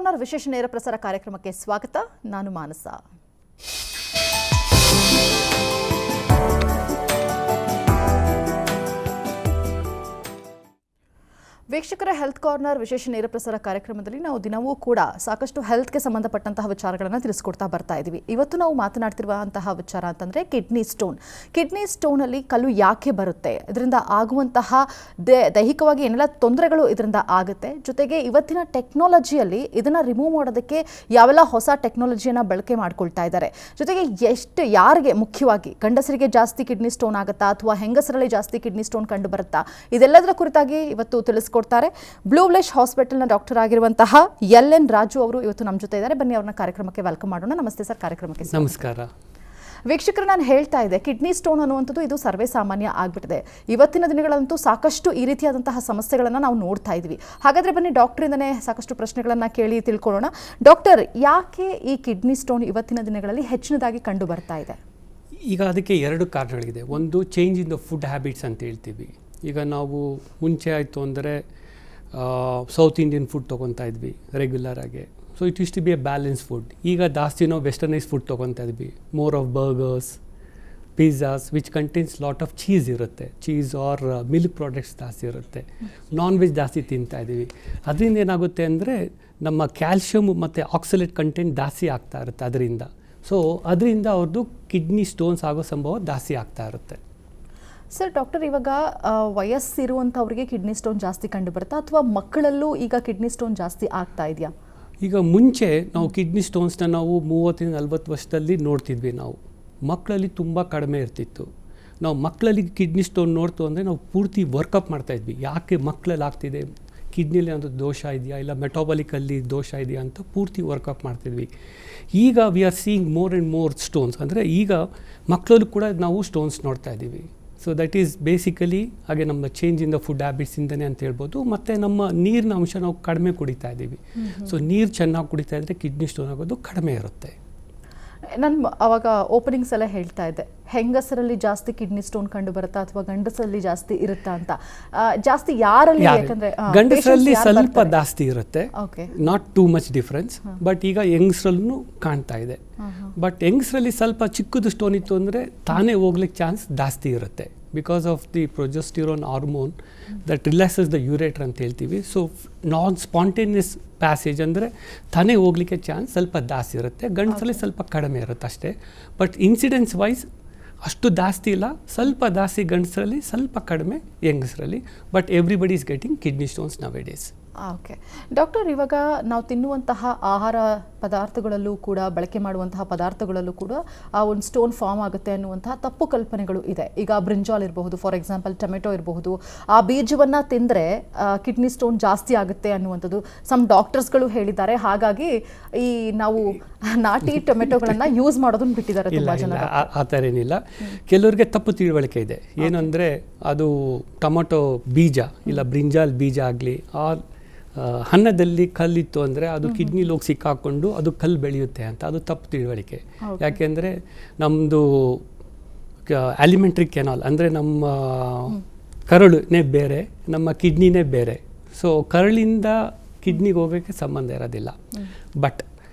Corner ವಿಶೇಷ ನೇರ ಪ್ರಸಾರ ಕಾರ್ಯಕ್ರಮಕ್ಕೆ ಸ್ವಾಗತ. ನಾನು ಮಾನಸ. ವೀಕ್ಷಕರ ಹೆಲ್ತ್ ಕಾರ್ನರ್ ವಿಶೇಷ ನೇರ ಪ್ರಸಾರ ಕಾರ್ಯಕ್ರಮದಲ್ಲಿ ನಾವು ದಿನವೂ ಕೂಡ ಸಾಕಷ್ಟು ಹೆಲ್ತ್ಗೆ ಸಂಬಂಧಪಟ್ಟಂತಹ ವಿಚಾರಗಳನ್ನು ತಿಳಿಸ್ಕೊಡ್ತಾ ಬರ್ತಾ ಇದ್ದೀವಿ. ಇವತ್ತು ನಾವು ಮಾತನಾಡ್ತಿರುವಂತಹ ವಿಚಾರ ಅಂತಂದರೆ ಕಿಡ್ನಿ ಸ್ಟೋನ್. ಕಿಡ್ನಿ ಸ್ಟೋನಲ್ಲಿ ಕಲ್ಲು ಯಾಕೆ ಬರುತ್ತೆ, ಇದರಿಂದ ಆಗುವಂತಹ ದೈಹಿಕವಾಗಿ ಏನೆಲ್ಲ ತೊಂದರೆಗಳು ಇದರಿಂದ ಆಗುತ್ತೆ, ಜೊತೆಗೆ ಇವತ್ತಿನ ಟೆಕ್ನಾಲಜಿಯಲ್ಲಿ ಇದನ್ನು ರಿಮೂವ್ ಮಾಡೋದಕ್ಕೆ ಯಾವೆಲ್ಲ ಹೊಸ ಟೆಕ್ನಾಲಜಿಯನ್ನು ಬಳಕೆ ಮಾಡ್ಕೊಳ್ತಾ ಇದ್ದಾರೆ, ಜೊತೆಗೆ ಯಾರಿಗೆ ಮುಖ್ಯವಾಗಿ ಗಂಡಸರಿಗೆ ಜಾಸ್ತಿ ಕಿಡ್ನಿ ಸ್ಟೋನ್ ಆಗುತ್ತಾ ಅಥವಾ ಹೆಂಗಸರಲ್ಲಿ ಜಾಸ್ತಿ ಕಿಡ್ನಿ ಸ್ಟೋನ್ ಕಂಡು ಬರುತ್ತಾ, ಇದೆಲ್ಲದರ ಕುರಿತಾಗಿ ಇವತ್ತು ತಿಳಿಸ್ಕೊಡ್ತಾರೆ ಬ್ಲೂ ಬ್ಲೆಶ್ ಹಾಸ್ಪಿಟಲ್ನ ಡಾಕ್ಟರ್ ಆಗಿರುವಂತಹ ಎಲ್.ಎನ್. ರಾಜು ಅವರು ಇವತ್ತು ನಮ್ಮ ಜೊತೆ ಇದ್ದಾರೆ. ಬನ್ನಿ ಅವ್ರನ್ನ ಕಾರ್ಯಕ್ರಮಕ್ಕೆ ವೆಲ್ಕಮ್ ಮಾಡೋಣ. ನಮಸ್ತೆ ಸರ್, ಕಾರ್ಯಕ್ರಮಕ್ಕೆ ನಮಸ್ಕಾರ. ವೀಕ್ಷಕರು, ನಾನು ಹೇಳ್ತಾ ಇದ್ದೆ ಕಿಡ್ನಿ ಸ್ಟೋನ್ ಅನ್ನುವಂಥದ್ದು ಇದು ಸರ್ವೇ ಸಾಮಾನ್ಯ ಆಗಿಬಿಟ್ಟಿದೆ. ಇವತ್ತಿನ ದಿನಗಳಂತೂ ಸಾಕಷ್ಟು ಈ ರೀತಿಯಾದಂತಹ ಸಮಸ್ಯೆಗಳನ್ನು ನಾವು ನೋಡ್ತಾ ಇದ್ವಿ. ಹಾಗಾದರೆ ಬನ್ನಿ ಡಾಕ್ಟ್ರಿಂದನೇ ಸಾಕಷ್ಟು ಪ್ರಶ್ನೆಗಳನ್ನು ಕೇಳಿ ತಿಳ್ಕೊಳ್ಳೋಣ. ಡಾಕ್ಟರ್, ಯಾಕೆ ಈ ಕಿಡ್ನಿ ಸ್ಟೋನ್ ಇವತ್ತಿನ ದಿನಗಳಲ್ಲಿ ಹೆಚ್ಚಿನದಾಗಿ ಕಂಡು ಬರ್ತಾ ಇದೆ? ಈಗ ಅದಕ್ಕೆ ಎರಡು ಕಾರಣಗಳಿದೆ. ಒಂದು, change in the food habits ಅಂತ ಹೇಳ್ತೀವಿ. ಈಗ ನಾವು ಮುಂಚೆ ಆಯಿತು ಅಂದರೆ ಸೌತ್ ಇಂಡಿಯನ್ ಫುಡ್ ತೊಗೊತಾ ಇದ್ವಿ ರೆಗ್ಯುಲರಾಗಿ. So it use to be a balance food. ಈಗ ಜಾಸ್ತಿ ನಾವು ವೆಸ್ಟರ್ನೈಸ್ ಫುಡ್ ತೊಗೊತಾ ಇದ್ವಿ. More of burgers, pizzas which contains lot of cheese ಇರುತ್ತೆ, ಚೀಸ್ ಆರ್ ಮಿಲ್ಕ್ ಪ್ರಾಡಕ್ಟ್ಸ್ ಜಾಸ್ತಿ ಇರುತ್ತೆ. ನಾನ್ ವೆಜ್ ಜಾಸ್ತಿ ತಿಂತಾ ಇದ್ದೀವಿ. ಅದರಿಂದ ಏನಾಗುತ್ತೆ ಅಂದರೆ ನಮ್ಮ ಕ್ಯಾಲ್ಶಿಯಮ್ ಮತ್ತು ಆಕ್ಸಲೇಟ್ ಕಂಟೆಂಟ್ ಜಾಸ್ತಿ ಆಗ್ತಾ ಇರುತ್ತೆ ಅದರಿಂದ. ಸೊ ಅದರಿಂದ ಅವ್ರದ್ದು ಕಿಡ್ನಿ ಸ್ಟೋನ್ಸ್ ಆಗೋ ಸಂಭವ ಜಾಸ್ತಿ ಆಗ್ತಾ ಇರುತ್ತೆ. ಸರ್, ಡಾಕ್ಟರ್, ಇವಾಗ ವಯಸ್ಸಿರುವಂಥವ್ರಿಗೆ ಕಿಡ್ನಿ ಸ್ಟೋನ್ ಜಾಸ್ತಿ ಕಂಡು ಬರುತ್ತಾ ಅಥವಾ ಮಕ್ಕಳಲ್ಲೂ ಈಗ ಕಿಡ್ನಿ ಸ್ಟೋನ್ ಜಾಸ್ತಿ ಆಗ್ತಾ ಇದೆಯಾ? ಈಗ ಮುಂಚೆ ನಾವು ಕಿಡ್ನಿ ಸ್ಟೋನ್ಸ್ನ ನಾವು 30-40 ವರ್ಷದಲ್ಲಿ ನೋಡ್ತಿದ್ವಿ. ನಾವು ಮಕ್ಕಳಲ್ಲಿ ತುಂಬ ಕಡಿಮೆ ಇರ್ತಿತ್ತು. ನಾವು ಮಕ್ಕಳಲ್ಲಿ ಕಿಡ್ನಿ ಸ್ಟೋನ್ ನೋಡ್ತು ಅಂದರೆ ನಾವು ಪೂರ್ತಿ ವರ್ಕಪ್ ಮಾಡ್ತಾಯಿದ್ವಿ. ಯಾಕೆ ಮಕ್ಕಳಲ್ಲಿ ಆಗ್ತಿದೆ, ಕಿಡ್ನಿಲಿ ಒಂದು ದೋಷ ಇದೆಯಾ ಇಲ್ಲ ಮೆಟಾಬಾಲಿಕಲ್ಲಿ ದೋಷ ಇದೆಯಾ ಅಂತ ಪೂರ್ತಿ ವರ್ಕಪ್ ಮಾಡ್ತಿದ್ವಿ. ಈಗ we are seeing more and more stones. ಅಂದರೆ ಈಗ ಮಕ್ಕಳಲ್ಲೂ ಕೂಡ ನಾವು ಸ್ಟೋನ್ಸ್ ನೋಡ್ತಾ ಇದ್ದೀವಿ. ಸೊ ದಟ್ ಈಸ್ ಬೇಸಿಕಲಿ ಹಾಗೆ ನಮ್ಮ ಚೇಂಜ್ ಇನ್ ದ ಫುಡ್ ಹ್ಯಾಬಿಟ್ಸಿಂದನೇ ಅಂತ ಹೇಳ್ಬೋದು. ಮತ್ತು ನಮ್ಮ ನೀರಿನ ಅಂಶ ನಾವು ಕಡಿಮೆ ಕುಡಿತಾ ಇದ್ದೀವಿ. ಸೊ ನೀರು ಚೆನ್ನಾಗಿ ಕುಡಿತಾ ಇದ್ದರೆ ಕಿಡ್ನಿ ಸ್ಟೋನ್ ಆಗೋದು ಕಡಿಮೆ ಇರುತ್ತೆ. ನಾನು ಅವಾಗ ಓಪನಿಂಗ್ಸ್ ಎಲ್ಲ ಹೇಳ್ತಾ ಇದ್ದೆ, ಹೆಂಗಸರಲ್ಲಿ ಜಾಸ್ತಿ ಕಿಡ್ನಿ ಸ್ಟೋನ್ ಕಂಡು ಬರುತ್ತಾ ಅಥವಾ ಗಂಡಸರಲ್ಲಿ ಜಾಸ್ತಿ ಇರುತ್ತಾ ಅಂತ. ಜಾಸ್ತಿ ಯಾರಲ್ಲಿ? ಯಾಕಂದ್ರೆ ಗಂಡಸರಲ್ಲಿ ಸ್ವಲ್ಪ ಜಾಸ್ತಿ ಇರುತ್ತೆ, not too much difference. But ಈಗ ಯಂಗ್ಸ್ರಲ್ಲೂ ಕಾಣ್ತಾ ಇದೆ. ಬಟ್ ಯಂಗ್ಸ್ರಲ್ಲಿ ಸ್ವಲ್ಪ ಚಿಕ್ಕದು ಸ್ಟೋನ್ ಇತ್ತು ಅಂದರೆ ತಾನೇ ಹೋಗ್ಲಿಕ್ಕೆ ಚಾನ್ಸ್ ಜಾಸ್ತಿ ಇರುತ್ತೆ. Because of the progesterone hormone that relaxes the ureter ಅಂತ ಹೇಳ್ತೀವಿ. ಸೊ ನಾನ್ ಸ್ಪಾಂಟೇನಿಯಸ್ ಪ್ಯಾಸೇಜ್ ಅಂದರೆ ತಾನೇ ಹೋಗ್ಲಿಕ್ಕೆ ಚಾನ್ಸ್ ಸ್ವಲ್ಪ ಜಾಸ್ತಿ ಇರುತ್ತೆ. ಗಂಡಸಲ್ಲಿ ಸ್ವಲ್ಪ ಕಡಿಮೆ ಇರುತ್ತೆ ಅಷ್ಟೇ. ಬಟ್ ಇನ್ಸಿಡೆನ್ಸ್ ವೈಸ್ ಅಷ್ಟು ಜಾಸ್ತಿ ಇಲ್ಲ, ಸ್ವಲ್ಪ ಜಾಸ್ತಿ ಗಂಡಸರಲ್ಲಿ, ಸ್ವಲ್ಪ ಕಡಿಮೆ ಯಂಗಸರಲ್ಲಿ. But everybody is getting kidney stones nowadays. Okay doctor, ಇವಾಗ ನಾವು ತಿನ್ನುವಂತಹ ಆಹಾರ ಪದಾರ್ಥಗಳಲ್ಲೂ ಕೂಡ, ಬಳಕೆ ಮಾಡುವಂತಹ ಪದಾರ್ಥಗಳಲ್ಲೂ ಕೂಡ ಆ ಒಂದು ಸ್ಟೋನ್ ಫಾರ್ಮ್ ಆಗುತ್ತೆ ಅನ್ನುವಂತಹ ತಪ್ಪು ಕಲ್ಪನೆಗಳು ಇದೆ. ಈಗ ಬ್ರಿಂಜಾಲ್ ಇರಬಹುದು, ಫಾರ್ ಎಕ್ಸಾಂಪಲ್ ಟೊಮೆಟೊ ಇರಬಹುದು, ಆ ಬೀಜವನ್ನು ತಿಂದರೆ ಕಿಡ್ನಿ ಸ್ಟೋನ್ ಜಾಸ್ತಿ ಆಗುತ್ತೆ ಅನ್ನುವಂಥದ್ದು ಸಮ್ ಡಾಕ್ಟರ್ಸ್ಗಳು ಹೇಳಿದ್ದಾರೆ. ಹಾಗಾಗಿ ಈ ನಾವು ನಾಟಿ ಟೊಮೆಟೊಗಳನ್ನು ಯೂಸ್ ಮಾಡೋದನ್ನು ಬಿಟ್ಟಿದ್ದಾರೆ ತುಂಬ ಜನ. ಆ ಥರ ಏನಿಲ್ಲ, ಕೆಲವರಿಗೆ ತಪ್ಪು ತಿಳುವಳಿಕೆ ಇದೆ. ಏನಂದರೆ ಅದು ಟೊಮೆಟೊ ಬೀಜ ಇಲ್ಲ ಬ್ರಿಂಜಾಲ್ ಬೀಜ ಆಗಲಿ ಅನ್ನದಲ್ಲಿ ಕಲ್ಲಿತ್ತು ಅಂದರೆ ಅದು ಕಿಡ್ನಿಲಿ ಹೋಗಿ ಸಿಕ್ಕಾಕೊಂಡು ಅದು ಕಲ್ಲು ಬೆಳೆಯುತ್ತೆ ಅಂತ. ಅದು ತಪ್ಪು ತಿಳುವಳಿಕೆ. ಯಾಕೆಂದರೆ ನಮ್ಮದು ಅಲಿಮೆಂಟ್ರಿ ಕೆನಾಲ್ ಅಂದರೆ ನಮ್ಮ ಕರಳುನೇ ಬೇರೆ, ನಮ್ಮ ಕಿಡ್ನಿನೇ ಬೇರೆ. ಸೊ ಕರಳಿಂದ ಕಿಡ್ನಿಗೆ ಹೋಗೋಕ್ಕೆ ಸಂಬಂಧ ಇರೋದಿಲ್ಲ. ಬಟ್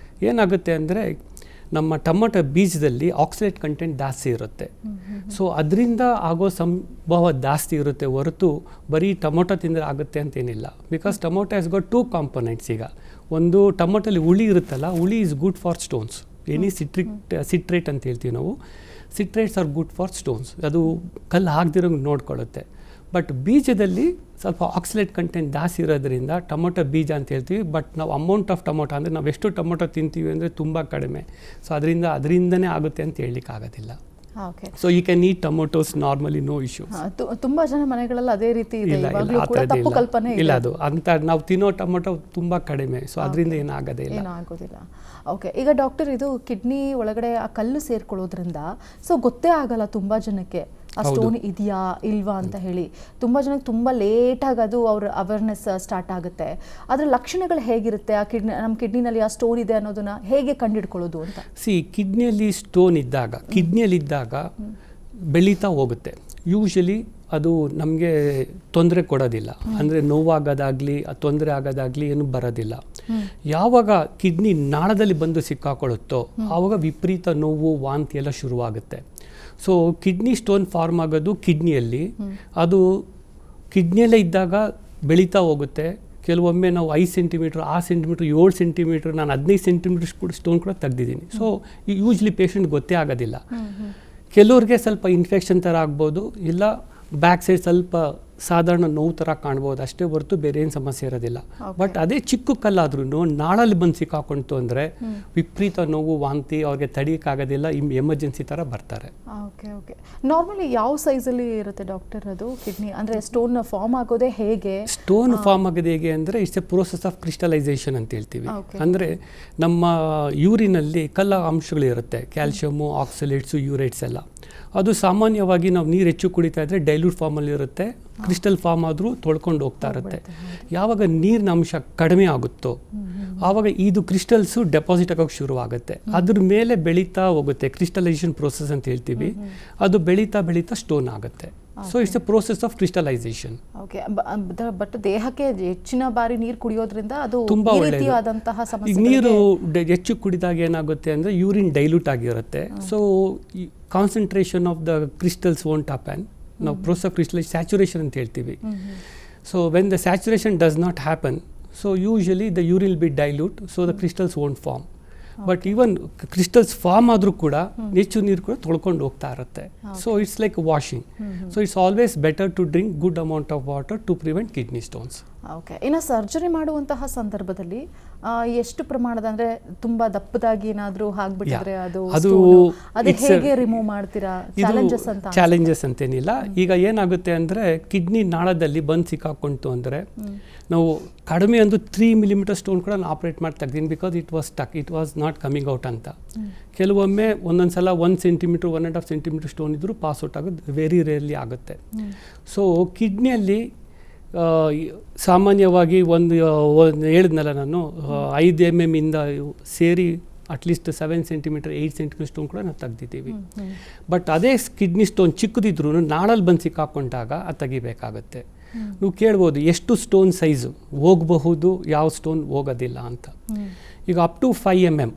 ಏನಾಗುತ್ತೆ ಅಂದರೆ ನಮ್ಮ ಟೊಮೆಟೊ ಬೀಜದಲ್ಲಿ ಆಕ್ಸಲೇಟ್ ಕಂಟೆಂಟ್ ಜಾಸ್ತಿ ಇರುತ್ತೆ. ಸೊ ಅದರಿಂದ ಆಗೋ ಸಂಭವ ಜಾಸ್ತಿ ಇರುತ್ತೆ ಹೊರತು ಬರೀ ಟೊಮೊಟೊ ತಿಂದರೆ ಆಗುತ್ತೆ ಅಂತೇನಿಲ್ಲ. Because tomato has got 2 components. ಈಗ ಒಂದು ಟೊಮೊಟೊಲಿ ಹುಳಿ ಇರುತ್ತಲ್ಲ, ಹುಳಿ is good for stones. Any citrate ಅಂತ ಹೇಳ್ತೀವಿ ನಾವು. ಸಿಟ್ರೇಟ್ಸ್ ಆರ್ ಗುಡ್ ಫಾರ್ ಸ್ಟೋನ್ಸ್. ಅದು ಕಲ್ಲು ಹಾಕ್ದಿರೋಂಗೆ ನೋಡ್ಕೊಳ್ಳುತ್ತೆ. ಬಟ್ ಬೀಜದಲ್ಲಿ ಸ್ವಲ್ಪ ಆಕ್ಸಲೇಟ್ ಕಂಟೆಂಟ್ ಜಾಸ್ತಿ ಇರೋದ್ರಿಂದ ಟೊಮೊಟೊ ಬೀಜ ಅಂತ ಹೇಳ್ತೀವಿ. ಬಟ್ ನಾವು ಅಮೌಂಟ್ ಆಫ್ ಟೊಮೊಟೊ ಅಂದರೆ ನಾವು ಎಷ್ಟು ಟೊಮೊಟೊ ತಿಂತೀವಿ ಅಂದರೆ ತುಂಬ ಕಡಿಮೆ. ಸೊ ಅದರಿಂದನೇ ಆಗುತ್ತೆ ಅಂತ ಹೇಳಲಿಕ್ಕೆ ಆಗೋದಿಲ್ಲ. So you can eat tomatoes normally, no issues. ತುಂಬ ಜನ ಮನೆಗಳಲ್ಲಿ ಅದೇ ರೀತಿ ಇದೆ. ಇಲ್ಲ, ಅದು ಅಂತ ನಾವು ತಿನ್ನೋ ಟೊಮೊಟೊ ತುಂಬ ಕಡಿಮೆ. ಸೊ ಅದರಿಂದ ಏನಾಗೋದಿಲ್ಲ. ಓಕೆ, ಈಗ ಡಾಕ್ಟರ್, ಇದು ಕಿಡ್ನಿ ಒಳಗಡೆ ಆ ಕಲ್ಲು ಸೇರ್ಕೊಳ್ಳೋದ್ರಿಂದ ಸೊ ಗೊತ್ತೇ ಆಗಲ್ಲ ತುಂಬ ಜನಕ್ಕೆ ಆ ಸ್ಟೋನ್ ಇದೆಯಾ ಇಲ್ವಾ ಅಂತ ಹೇಳಿ. ತುಂಬ ಜನಕ್ಕೆ ತುಂಬ ಲೇಟಾಗಿ ಅದು ಅವ್ರ ಅವೇರ್ನೆಸ್ ಸ್ಟಾರ್ಟ್ ಆಗುತ್ತೆ. ಅದರ ಲಕ್ಷಣಗಳು ಹೇಗಿರುತ್ತೆ? ಆ ನಮ್ಮ ಕಿಡ್ನಿನಲ್ಲಿ ಆ ಸ್ಟೋನ್ ಇದೆ ಅನ್ನೋದನ್ನ ಹೇಗೆ ಕಂಡುಹಿಡ್ಕೊಳ್ಳೋದು ಅಂತ? ಕಿಡ್ನಿಯಲ್ಲಿ ಸ್ಟೋನ್ ಇದ್ದಾಗ ಬೆಳೀತಾ ಹೋಗುತ್ತೆ. ಯೂಶಲಿ ಅದು ನಮಗೆ ತೊಂದರೆ ಕೊಡೋದಿಲ್ಲ. ಅಂದರೆ ನೋವಾಗೋದಾಗಲಿ ತೊಂದರೆ ಆಗೋದಾಗಲಿ ಏನು ಬರೋದಿಲ್ಲ. ಯಾವಾಗ ಕಿಡ್ನಿ ನಾಳದಲ್ಲಿ ಬಂದು ಸಿಕ್ಕಾಕೊಳ್ಳುತ್ತೋ ಆವಾಗ ವಿಪರೀತ ನೋವು ವಾಂತಿ ಎಲ್ಲ ಶುರುವಾಗುತ್ತೆ. ಸೊ ಕಿಡ್ನಿ ಸ್ಟೋನ್ ಫಾರ್ಮ್ ಆಗೋದು ಕಿಡ್ನಿಯಲ್ಲಿ, ಅದು ಕಿಡ್ನಿಯಲ್ಲೇ ಇದ್ದಾಗ ಬೆಳೀತಾ ಹೋಗುತ್ತೆ. ಕೆಲವೊಮ್ಮೆ ನಾವು 5 ಸೆಂಟಿಮೀಟ್ರ್, 6 ಸೆಂಟಿಮೀಟ್ರ್, 7 ಸೆಂಟಿಮೀಟ್ರ್, ನಾನು 15 ಸೆಂಟಿಮೀಟ್ರ್ ಸ್ಟೋನ್ ಕೂಡ ತೆಗ್ದಿದ್ದೀನಿ. ಸೊ ಯೂಜ್ಲಿ ಪೇಷಂಟ್ ಗೊತ್ತೇ ಆಗೋದಿಲ್ಲ. ಕೆಲವ್ರಿಗೆ ಸ್ವಲ್ಪ ಇನ್ಫೆಕ್ಷನ್ ಥರ ಆಗ್ಬೋದು, ಇಲ್ಲ ಬ್ಯಾಕ್ ಸೈಡ್ ಸ್ವಲ್ಪ ಸಾಧಾರಣ ನೋವು ಥರ ಕಾಣ್ಬೋದು, ಅಷ್ಟೇ ಹೊರತು ಬೇರೆ ಏನು ಸಮಸ್ಯೆ ಇರೋದಿಲ್ಲ. ಬಟ್ ಅದೇ ಚಿಕ್ಕ ಕಲ್ಲಾದ್ರೂ ನಾಳಲ್ಲಿ ಬಂದು ಸಿಕ್ಕಾಕೊಂತು ಅಂದರೆ ವಿಪರೀತ ನೋವು ವಾಂತಿ, ಅವ್ರಿಗೆ ತಡೆಯೋಕ್ಕಾಗೋದಿಲ್ಲ, ಎಮರ್ಜೆನ್ಸಿ ಥರ ಬರ್ತಾರೆ. Okay okay. ನಾರ್ಮಲಿ ಯಾವ ಸೈಜಲ್ಲಿ ಇರುತ್ತೆ ಡಾಕ್ಟರ್ ಅದು ಕಿಡ್ನಿ? ಅಂದರೆ ಸ್ಟೋನ್ ಫಾರ್ಮ್ ಆಗೋದೇ ಹೇಗೆ? ಸ್ಟೋನ್ ಫಾರ್ಮ್ ಆಗೋದು ಹೇಗೆ ಅಂದರೆ it's A process of crystallisation ಅಂತ ಹೇಳ್ತೀವಿ. ಅಂದರೆ ನಮ್ಮ ಯೂರಿನಲ್ಲಿ ಕಲ್ಲ ಅಂಶಗಳಿರುತ್ತೆ, ಕ್ಯಾಲ್ಶಿಯಮು, ಆಕ್ಸಲೇಟ್ಸು, ಯೂರೇಟ್ಸ್ ಎಲ್ಲ. ಅದು ಸಾಮಾನ್ಯವಾಗಿ ನಾವು ನೀರು ಹೆಚ್ಚು ಕುಡಿತಾ ಇದ್ದರೆ ಡೈಲ್ಯೂಟ್ ಫಾರ್ಮಲ್ಲಿ ಇರುತ್ತೆ, ಕ್ರಿಸ್ಟಲ್ ಫಾರ್ಮ್ ಆದರೂ ತೊಳ್ಕೊಂಡು ಹೋಗ್ತಾ ಇರುತ್ತೆ. ಯಾವಾಗ ನೀರಿನ ಅಂಶ ಕಡಿಮೆ ಆಗುತ್ತೋ ಆವಾಗ ಇದು ಕ್ರಿಸ್ಟಲ್ಸು ಡೆಪಾಸಿಟ್ ಆಗೋಕ್ಕೆ ಶುರುವಾಗುತ್ತೆ. ಅದ್ರ ಮೇಲೆ ಬೆಳೀತಾ ಹೋಗುತ್ತೆ, ಕ್ರಿಸ್ಟಲೈಸೇಷನ್ ಪ್ರೋಸೆಸ್ ಅಂತ ಹೇಳ್ತೀವಿ. ಅದು ಬೆಳೀತಾ ಬೆಳೀತಾ ಸ್ಟೋನ್ ಆಗುತ್ತೆ. So it's A process of crystallisation. Okay. But ದೇಹಕ್ಕೆ ಹೆಚ್ಚಿನ ಬಾರಿ ನೀರು ಕುಡಿಯೋದ್ರಿಂದ ಅದು ತುಂಬಾ ರೀತಿಯಾದಂತಹ ಸಮಸ್ಯೆ. ನೀರು ಹೆಚ್ಚು ಕುಡಿದಾಗ ಏನಾಗುತ್ತೆ ಅಂದರೆ ಯೂರಿನ್ ಡೈಲ್ಯೂಟ್ ಆಗಿರುತ್ತೆ. So concentration of the crystals won't happen. ನಾವು ಪ್ರೋಸೆಸ್ ಆಫ್ ಕ್ರಿಸ್ಟಲೈಸ್ ಸ್ಯಾಚುರೇಷನ್ ಅಂತ ಹೇಳ್ತೀವಿ. So when the saturation does not happen, so usually the urine will be dilute, so the crystals won't form. But even crystals form ಆದರೂ ಕೂಡ ಹೆಚ್ಚು ನೀರು ಕೂಡ ತೊಳ್ಕೊಂಡು ಹೋಗ್ತಾ ಇರುತ್ತೆ. So it's like washing. So it's always better to drink good amount of water to prevent kidney stones. Okay. ಇನ್ನು surgery ಮಾಡುವಂತಹ ಸಂದರ್ಭದಲ್ಲಿ ಎಷ್ಟು ಪ್ರಮಾಣದ, ಅಂದರೆ ತುಂಬ ದಪ್ಪದಾಗಿ ಏನಾದರೂ ಆಗ್ಬಿಟ್ಟಿದ್ರೆ ಅದು ಹೇಗೆ ರಿಮೂವ್ ಮಾಡ್ತೀರಾ? ಚಾಲೆಂಜಸ್ ಅಂತೇನಿಲ್ಲ. ಈಗ ಏನಾಗುತ್ತೆ ಅಂದರೆ ಕಿಡ್ನಿ ನಾಳದಲ್ಲಿ ಬಂದು ಸಿಕ್ಕಾಕೊಂತು ಅಂದರೆ ನಾವು ಕಡಿಮೆ ಒಂದು 3 ಮಿಲಿಮೀಟರ್ ಸ್ಟೋನ್ ಕೂಡ ನಾನು ಆಪ್ರೇಟ್ ಮಾಡಿ ತೆಗ್ದೀನಿ, because it was stuck, it was not coming out ಅಂತ. ಕೆಲವೊಮ್ಮೆ ಒಂದೊಂದು ಸಲ 1 ಸೆಂಟಿಮೀಟ್ರ್ 1.5 ಸೆಂಟಿಮೀಟ್ರ್ ಸ್ಟೋನ್ ಇದ್ದರೂ ಪಾಸ್ ಔಟ್ ಆಗೋದು ವೆರಿ ರೇರ್ಲಿ ಆಗುತ್ತೆ. ಸೊ ಕಿಡ್ನಿಯಲ್ಲಿ ಸಾಮಾನ್ಯವಾಗಿ ಒಂದು ಹೇಳಿದ್ನಲ್ಲ ನಾನು, 5 mm ಇಂದ ಸೇರಿ ಅಟ್ಲೀಸ್ಟ್ 7 ಸೆಂಟಿಮೀಟರ್ 8 ಸೆಂಟಿಮೀಟರ್ ಸ್ಟೋನ್ ಕೂಡ ನಾವು ತೆಗ್ದಿದ್ದೀವಿ. ಬಟ್ ಅದೇ ಕಿಡ್ನಿ ಸ್ಟೋನ್ ಚಿಕ್ಕದಿದ್ರೂ ನಾಳಲ್ಲಿ ಬಂದು ಸಿಕ್ಕಾಕೊಂಡಾಗ ಅದು ತೆಗಿಬೇಕಾಗತ್ತೆ. ನೀವು ಕೇಳ್ಬೋದು ಎಷ್ಟು ಸ್ಟೋನ್ ಸೈಜು ಹೋಗಬಹುದು, ಯಾವ ಸ್ಟೋನ್ ಹೋಗೋದಿಲ್ಲ ಅಂತ. ಈಗ up to 5 mm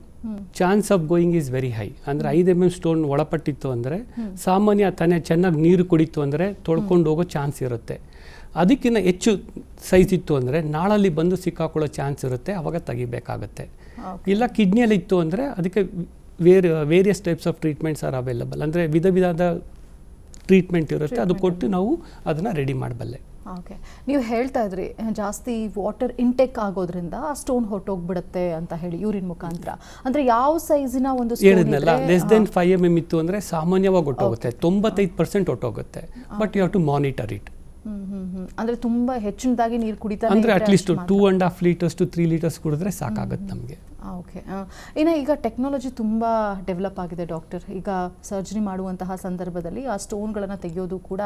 chance of going is very high. ಅಂದರೆ 5 mm ಸ್ಟೋನ್ ಒಳಪಟ್ಟಿತ್ತು ಅಂದರೆ ಸಾಮಾನ್ಯ ತಾನೇ ಚೆನ್ನಾಗಿ ನೀರು ಕುಡಿತು ಅಂದರೆ ತೊಳ್ಕೊಂಡು ಹೋಗೋ ಚಾನ್ಸ್ ಇರುತ್ತೆ. ಅದಕ್ಕಿಂತ ಹೆಚ್ಚು ಸೈಜ್ ಇತ್ತು ಅಂದರೆ ನಾಳಲ್ಲಿ ಬಂದು ಸಿಕ್ಕಾಕೊಳ್ಳೋ ಚಾನ್ಸ್ ಇರುತ್ತೆ, ಆವಾಗ ತೆಗಿಬೇಕಾಗತ್ತೆ. ಇಲ್ಲ ಕಿಡ್ನಿಯಲ್ಲಿ ಇತ್ತು ಅಂದರೆ ಅದಕ್ಕೆ various types of treatments are available. ಅಂದರೆ ವಿಧದ ಟ್ರೀಟ್ಮೆಂಟ್ ಇರುತ್ತೆ, ಅದು ಕೊಟ್ಟು ನಾವು ಅದನ್ನು ರೆಡಿ ಮಾಡಬಲ್ಲೆ. ಓಕೆ. ನೀವು ಹೇಳ್ತಾ ಇದ್ರಿ ಜಾಸ್ತಿ ವಾಟರ್ ಇಂಟೇಕ್ ಆಗೋದ್ರಿಂದ ಸ್ಟೋನ್ ಹೊಟ್ಟೋಗ್ಬಿಡುತ್ತೆ ಅಂತ ಹೇಳಿ ಯೂರಿನ್ ಮುಖಾಂತರ. ಅಂದರೆ ಯಾವ ಸೈಜಿನ ಒಂದು ಹೇಳಿದ್ನಲ್ಲ, ಲೆಸ್ ದೆನ್ 5 mm ಇತ್ತು ಅಂದರೆ ಸಾಮಾನ್ಯವಾಗಿ ಹೊಟ್ಟೋಗುತ್ತೆ, 95% ಹೊಟ್ಟೋಗುತ್ತೆ. But you have to monitor it. ಅಂದರೆ ತುಂಬ ಹೆಚ್ಚಿನದಾಗಿ ನೀರು ಕುಡಿತಾರೆ ಅಂದರೆ ಅಟ್ಲೀಸ್ಟ್ 2.5 ಲೀಟರ್ಸ್ to 3 ಲೀಟರ್ಸ್ ಕುಡಿದ್ರೆ ಸಾಕಾಗುತ್ತೆ ನಮಗೆ. ಓಕೆ. ಇನ್ನು ಈಗ ಟೆಕ್ನಾಲಜಿ ತುಂಬ ಡೆವಲಪ್ ಆಗಿದೆ ಡಾಕ್ಟರ್. ಈಗ ಸರ್ಜರಿ ಮಾಡುವಂತಹ ಸಂದರ್ಭದಲ್ಲಿ ಆ ಸ್ಟೋನ್ಗಳನ್ನು ತೆಗೆಯೋದು ಕೂಡ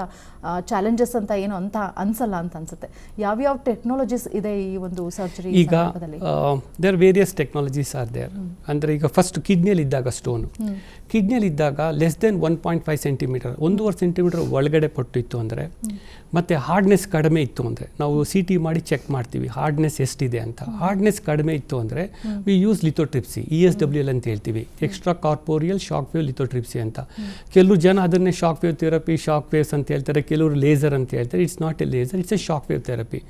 ಚಾಲೆಂಜಸ್ ಅಂತ ಏನು ಅಂತ ಅನ್ಸಲ್ಲ ಅಂತ ಅನ್ಸುತ್ತೆ. ಯಾವ್ಯಾವ ಟೆಕ್ನಾಲಜೀಸ್ ಇದೆ ಈ ಒಂದು ಸರ್ಜರಿ ಸಂದರ್ಭದಲ್ಲಿ? ಈಗ there various technologies are there. ಅಂದರೆ ಈಗ ಫಸ್ಟ್ ಕಿಡ್ನಿಯಲ್ಲಿ ಇದ್ದಾಗ ಸ್ಟೋನು, ಕಿಡ್ನಿಯಲ್ಲಿ ಇದ್ದಾಗ ಲೆಸ್ ದೆನ್ 1.5 ಸೆಂಟಿಮೀಟರ್ 1.5 ಸೆಂಟಿಮೀಟರ್ ಒಳಗಡೆ ಪಟ್ಟಿತ್ತು ಅಂದರೆ, ಮತ್ತು ಹಾರ್ಡ್ನೆಸ್ ಕಡಿಮೆ ಇತ್ತು ಅಂದರೆ ನಾವು CT ಮಾಡಿ ಚೆಕ್ ಮಾಡ್ತೀವಿ ಹಾರ್ಡ್ನೆಸ್ ಎಷ್ಟಿದೆ ಅಂತ. ಹಾರ್ಡ್ನೆಸ್ ಕಡಿಮೆ ಇತ್ತು ಅಂದರೆ ವಿ ಯೂಸ್ ಲಿಥೋಟ್ರಿಪ್ಸಿ, ESWL ಅಂತ ಹೇಳ್ತೀವಿ, extra corporeal shock wave lithotripsy ಅಂತ. ಕೆಲವು ಜನ ಅದನ್ನೇ shock wave therapy, shock waves ಅಂತ ಹೇಳ್ತಾರೆ, ಕೆಲವರು ಲೇಸರ್ ಅಂತ ಹೇಳ್ತಾರೆ. It's not a laser, it's a shock wave therapy.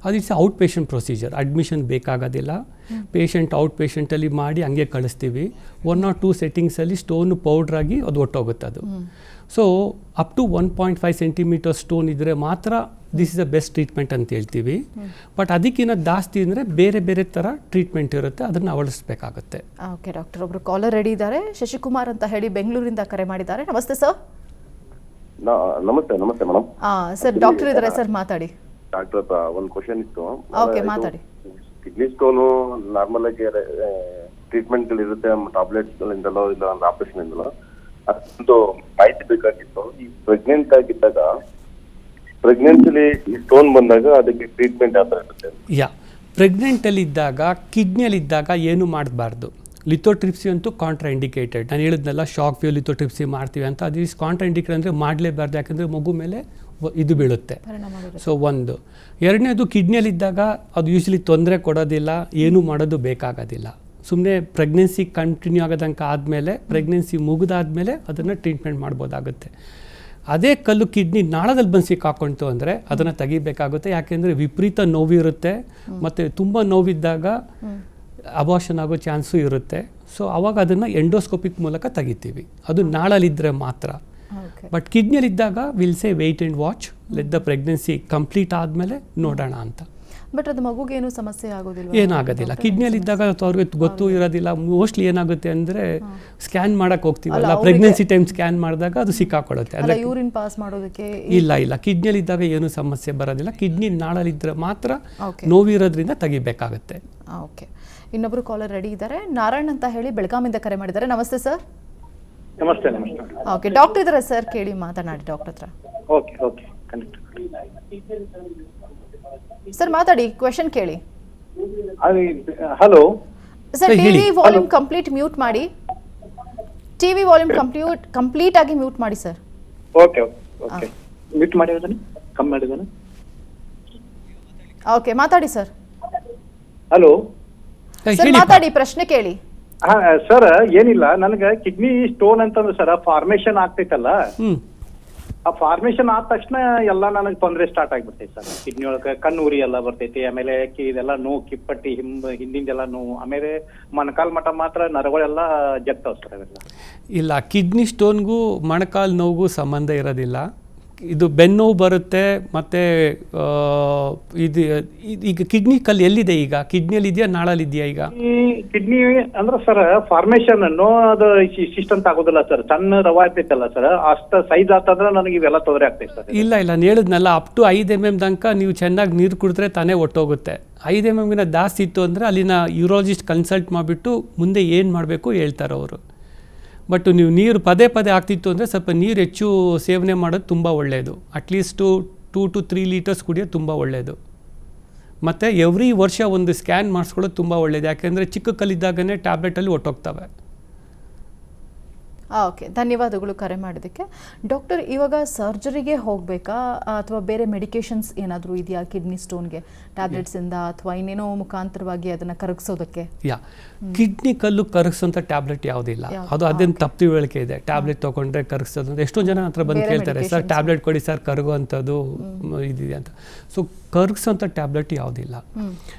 ಅದು it's out patient procedure, admission ಬೇಕಾಗೋದಿಲ್ಲ. ಪೇಷಂಟ್ ಔಟ್ ಪೇಷಂಟಲ್ಲಿ ಮಾಡಿ ಹಂಗೆ ಕಳಿಸ್ತೀವಿ. 1 or 2 ಸೆಟ್ಟಿಂಗ್ಸಲ್ಲಿ ಸ್ಟೋನು ಪೌಡ್ರಾಗಿ ಅದು ಒಟ್ಟೋಗುತ್ತೆ ಅದು. So up to 1.5 centimetre stone ಇದ್ದರೆ ಮಾತ್ರ this is the best treatment ಅಂತ ಹೇಳ್ತೀವಿ. ಬಟ್ ಅದಕ್ಕಿಂತ ಜಾಸ್ತಿ ಅಂದರೆ ಬೇರೆ ಬೇರೆ ಥರ ಟ್ರೀಟ್ಮೆಂಟ್ ಇರುತ್ತೆ, ಅದನ್ನು ಅಳವಡಿಸ್ಬೇಕಾಗುತ್ತೆ. ಓಕೆ ಡಾಕ್ಟರ್, ಒಬ್ಬರು ಕಾಲರ್ ರೆಡಿ ಇದ್ದಾರೆ, ಶಶಿಕುಮಾರ್ ಅಂತ ಹೇಳಿ ಬೆಂಗಳೂರಿಂದ ಕರೆ ಮಾಡಿದ್ದಾರೆ. ನಮಸ್ತೆ ಸರ್. ನಮಸ್ತೆ ಮೇಡಮ್. ಸರ್ ಡಾಕ್ಟರ್ ಇದ್ದಾರೆ ಸರ್, ಮಾತಾಡಿ. ಡಾಕ್ಟರ್ ಒಂದು ಕ್ವಶನ್ ಇತ್ತು. ಓಕೆ, ಮಾತಾಡಿ. ಕಿಡ್ನಿ ಸ್ಟೋನು ನಾರ್ಮಲ್ ಆಗಿ ಟ್ರೀಟ್ಮೆಂಟ್ ಇರುತ್ತೆ, ಟ್ಯಾಬ್ಲೆಟ್ಸ್ ಗಳಿಂದಲೋ ಇಲ್ಲ ಆಪರೇಷನ್ ಇಂದಲೋ, ಅದೊಂದು ಮಾಹಿತಿ ಬೇಕಾಗಿತ್ತು. ಈ ಪ್ರೆಗ್ನೆಂಟ್ ಆಗಿದ್ದಾಗ, ಪ್ರೆಗ್ನೆನ್ಸಿಲಿ ಈ ಸ್ಟೋನ್ ಬಂದಾಗ ಅದಕ್ಕೆ ಟ್ರೀಟ್ಮೆಂಟ್ ಯಾವ ಥರ ಇರುತ್ತೆ? ಪ್ರೆಗ್ನೆಂಟಲ್ಲಿದ್ದಾಗ ಕಿಡ್ನಿಯಲ್ಲಿದ್ದಾಗ ಏನು ಮಾಡಬಾರ್ದು. ಲಿಥೋಟ್ರಿಪ್ಸಿ ಅಂತೂ ಕಾಂಟ್ರಾ ಇಂಡಿಕೇಟೆಡ್. ನಾನು ಹೇಳಿದ್ನಲ್ಲ ಶಾಕ್ ವೇವ್ ಲಿಥೋಟ್ರಿಪ್ಸಿ ಮಾಡ್ತೀವಿ ಅಂತ, ಅದು ಈಸ್ ಕಾಂಟ್ರಾ ಇಂಡಿಕೇಟೆಡ್ ಅಂದರೆ ಮಾಡಲೇಬಾರ್ದು, ಯಾಕಂದರೆ ಮಗು ಮೇಲೆ ಇದು ಬೀಳುತ್ತೆ. ಸೊ ಒಂದು. ಎರಡನೇದು ಕಿಡ್ನಿಯಲ್ಲಿದ್ದಾಗ ಅದು ಯೂಶ್ವಲಿ ತೊಂದರೆ ಕೊಡೋದಿಲ್ಲ, ಏನೂ ಮಾಡೋದು ಬೇಕಾಗೋದಿಲ್ಲ. ಸುಮ್ಮನೆ ಪ್ರೆಗ್ನೆನ್ಸಿ ಕಂಟಿನ್ಯೂ ಆಗೋದಂಕ ಆದಮೇಲೆ, ಪ್ರೆಗ್ನೆನ್ಸಿ ಮುಗಿದಾದ್ಮೇಲೆ ಅದನ್ನು ಟ್ರೀಟ್ಮೆಂಟ್ ಮಾಡ್ಬೋದಾಗುತ್ತೆ. ಅದೇ ಕಲ್ಲು ಕಿಡ್ನಿ ನಾಳದಲ್ಲಿ ಬಂದು ಸಿಕ್ಕಾಕೊಂತು ಅಂದರೆ ಅದನ್ನು ತೆಗಿಬೇಕಾಗುತ್ತೆ. ಯಾಕೆಂದರೆ ವಿಪರೀತ ನೋವಿರುತ್ತೆ ಮತ್ತು ತುಂಬ ನೋವಿದ್ದಾಗ ಅಬಾರ್ಷನ್ ಆಗೋ ಚಾನ್ಸು ಇರುತ್ತೆ. ಸೊ ಅವಾಗ ಅದನ್ನು ಎಂಡೋಸ್ಕೋಪಿಕ್ ಮೂಲಕ ತೆಗಿತೀವಿ, ಅದು ನಾಳಲ್ಲಿದ್ದರೆ ಮಾತ್ರ. ಬಟ್ ಕಿಡ್ನಿಯಲ್ಲಿದ್ದಾಗ will say wait and watch, let the pregnancy complete ಆದಮೇಲೆ ನೋಡೋಣ ಅಂತ. ಬಟ್ ಅದು ಮಗುಗೇನು ಸಮಸ್ಯೆ ಆಗೋದಿಲ್ಲ? ಏನಾಗೋದಿಲ್ಲ. ಕಿಡ್ನಿಯಲ್ಲಿದ್ದಾಗ ಅವ್ರಿಗೆ ಗೊತ್ತೂ ಇರೋದಿಲ್ಲ. ಮೋಸ್ಟ್ಲಿ ಏನಾಗುತ್ತೆ ಅಂದರೆ ಸ್ಕ್ಯಾನ್ ಮಾಡೋಕ್ಕೆ ಹೋಗ್ತೀವಲ್ಲ, ಪ್ರೆಗ್ನೆನ್ಸಿ ಟೈಮ್ ಸ್ಕ್ಯಾನ್ ಮಾಡಿದಾಗ ಅದು ಸಿಕ್ಕಾಕೊಳ್ಳುತ್ತೆ. ಅಲ್ಲ, ಯೂರಿನ್ ಪಾಸ್ ಮಾಡೋದಕ್ಕೆ ಇಲ್ಲ ಕಿಡ್ನಿಯಲ್ಲಿದ್ದಾಗ ಏನೂ ಸಮಸ್ಯೆ ಬರೋದಿಲ್ಲ. ಕಿಡ್ನಿ ನಾಳಲ್ಲಿದ್ದರೆ ಮಾತ್ರ ನೋವಿರೋದ್ರಿಂದ ತೆಗಿಬೇಕಾಗುತ್ತೆ. ಓಕೆ. ಇನ್ನೊಬ್ರು ಕಾಲರ್ ರೆಡಿ ಇದ್ದಾರೆ, ನಾರಾಯಣ್ ಅಂತ ಹೇಳಿ ಬೆಳಗಾವಿಂದ ಕರೆ ಮಾಡಿದ್ದಾರೆ. ನಮಸ್ತೆ ಸರ್. ನಮಸ್ತೆ. ಓಕೆ, ಡಾಕ್ಟರ್ ಇದ್ದಾರೆ ಸರ್, ಕೇಳಿ ಮಾತನಾಡಿ ಡಾಕ್ಟರ್ ಹತ್ರ. ಓಕೆ ಸರ್ ಮಾತಾಡಿ, ಕ್ವೆಶ್ಚನ್ ಕೇಳಿ. Hello sir, TV volume complete mute ಮಾಡಿ. ಟಿವಿ ವಾಲ್ಯೂಮ್ ಕಂಪ್ಲೀಟ್ ಆಗಿ ಮ್ಯೂಟ್ ಮಾಡಿ ಸರ್. ಓಕೆ ಮ್ಯೂಟ್ ಮಾಡಿರೋದನ್ನ ಕಮ್ಮಿ ಮಾಡಿರೋದನ್ನ. ಓಕೆ, ಮಾತಾಡಿ ಸರ್. ಹಲೋ ಸರ್ ಮಾತಾಡಿ, ಪ್ರಶ್ನೆ ಕೇಳಿ. ಸರ್ ಏನಿಲ್ಲ, ನನಗೆ ಕಿಡ್ನಿ ಸ್ಟೋನ್ ಅಂತಂದ್ರೆ ಸರ್ ಫಾರ್ಮೇಶನ್ ಆಗ್ತೈತಲ್ಲ, ಆ ಫಾರ್ಮೇಶನ್ ಆದ ತಕ್ಷಣ ಎಲ್ಲ ನನಗೆ ತೊಂದರೆ ಸ್ಟಾರ್ಟ್ ಆಗಿಬಿಡ್ತೈತೆ ಸರ್. ಕಿಡ್ನಿ ಒಳಗೆ ಕಣ್ಣು ಉರಿ ಎಲ್ಲ ಬರ್ತೈತಿ, ಆಮೇಲೆ ಇದೆಲ್ಲ ನೋವು, ಕಿಪ್ಪಟ್ಟಿ ಹಿಂದಿಂದೆಲ್ಲ ನೋವು, ಆಮೇಲೆ ಮೊಣಕಾಲ್ ಮಠ ಮಾತ್ರ ನರಗಳೆಲ್ಲ ಜಗ್ತಾವ್ ಸರ್ ಅವೆಲ್ಲ. ಇಲ್ಲ, ಕಿಡ್ನಿ ಸ್ಟೋನ್ಗೂ ಮೊಣಕಾಲು ನೋವಿಗೂ ಸಂಬಂಧ ಇರೋದಿಲ್ಲ. ಇದು ಬೆನ್ನೋವು ಬರುತ್ತೆ. ಮತ್ತು ಇದು ಈಗ ಕಿಡ್ನಿ ಕಲ್ಲು ಎಲ್ಲಿದೆ? ಈಗ ಕಿಡ್ನಿಯಲ್ಲಿ ಇದೆಯಾ, ನಾಳಲ್ಲಿದೆಯಾ? ಈಗ ಕಿಡ್ನಿ ಅಂದ್ರೆ ಸರ್ ಫಾರ್ಮೇಶನ್ ಅದು ಇಷ್ಟಂತ ಆಗೋದಿಲ್ಲ ಸರ್, ಸಣ್ಣ ರವ ಇರ್ತೈತಲ್ಲ ಸರ್, ಅಷ್ಟ ಸೈಜ್ ಆತಂದ್ರೆ ನನಗೆ ಇವೆಲ್ಲ ತೊಂದರೆ ಆಗ್ತೈತೆ ಸರ್. ಇಲ್ಲ ನಾನು ಹೇಳಿದ್ನಲ್ಲ, ಅಪ್ ಟು 5 mm ತನಕ ನೀವು ಚೆನ್ನಾಗಿ ನೀರು ಕುಡಿದ್ರೆ ತಾನೇ ಒಟ್ಟೋಗುತ್ತೆ. 5 mm ಜಾಸ್ತಿ ಇತ್ತು ಅಂದರೆ ಅಲ್ಲಿನ ಯೂರಾಲಜಿಸ್ಟ್ ಕನ್ಸಲ್ಟ್ ಮಾಡಿಬಿಟ್ಟು ಮುಂದೆ ಏನು ಮಾಡಬೇಕು ಹೇಳ್ತಾರೆ ಅವರು. ಬಟ್ ನೀವು ನೀರು ಪದೇ ಆಗ್ತಿತ್ತು ಅಂದರೆ ಸ್ವಲ್ಪ ನೀರು ಹೆಚ್ಚು ಸೇವನೆ ಮಾಡೋದು ತುಂಬ ಒಳ್ಳೆಯದು. ಅಟ್ಲೀಸ್ಟು 2 to 3 ಲೀಟರ್ಸ್ ಕುಡಿಯೋದು ತುಂಬ ಒಳ್ಳೆಯದು. ಮತ್ತು ಎವ್ರಿ ವರ್ಷ ಒಂದು ಸ್ಕ್ಯಾನ್ ಮಾಡಿಸ್ಕೊಳ್ಳೋದು ತುಂಬ ಒಳ್ಳೆಯದು. ಯಾಕೆಂದರೆ ಚಿಕ್ಕ ಕಲ್ಲಿದ್ದಾಗನೇ ಟ್ಯಾಬ್ಲೆಟಲ್ಲಿ ಒಟ್ಟೋಗ್ತವೆ. ಓಕೆ, ಧನ್ಯವಾದಗಳು ಕರೆ ಮಾಡೋದಕ್ಕೆ. ಡಾಕ್ಟರ್, ಇವಾಗ ಸರ್ಜರಿಗೆ ಹೋಗಬೇಕಾ ಅಥವಾ ಬೇರೆ ಮೆಡಿಕೇಶನ್ಸ್ ಏನಾದರೂ ಇದೆಯಾ ಕಿಡ್ನಿ ಸ್ಟೋನ್ಗೆ? ಟ್ಯಾಬ್ಲೆಟ್ಸಿಂದ ಅಥವಾ ಇನ್ನೇನೋ ಮುಖಾಂತರವಾಗಿ ಅದನ್ನು ಕರಗಿಸೋದಕ್ಕೆ? ಕಿಡ್ನಿ ಕಲ್ಲು ಕರಗಿಸೋಂಥ ಟ್ಯಾಬ್ಲೆಟ್ ಯಾವುದಿಲ್ಲ. ಅದು ಅದೇನು ತಪ್ಪು ತಿಳುವಳಿಕೆ ಇದೆ. ಟ್ಯಾಬ್ಲೆಟ್ ತೊಗೊಂಡ್ರೆ ಕರಗಿಸೋದು ಅಂತ ಎಷ್ಟೊಂದು ಜನ ಹತ್ರ ಬಂದು ಕೇಳ್ತಾರೆ, ಸರ್ ಟ್ಯಾಬ್ಲೆಟ್ ಕೊಡಿ ಸರ್ ಕರಗುವಂಥದ್ದು ಇದಿದೆ ಅಂತ. ಸೊ ಕರಗಿಸೋಂಥ ಟ್ಯಾಬ್ಲೆಟ್ ಯಾವುದಿಲ್ಲ.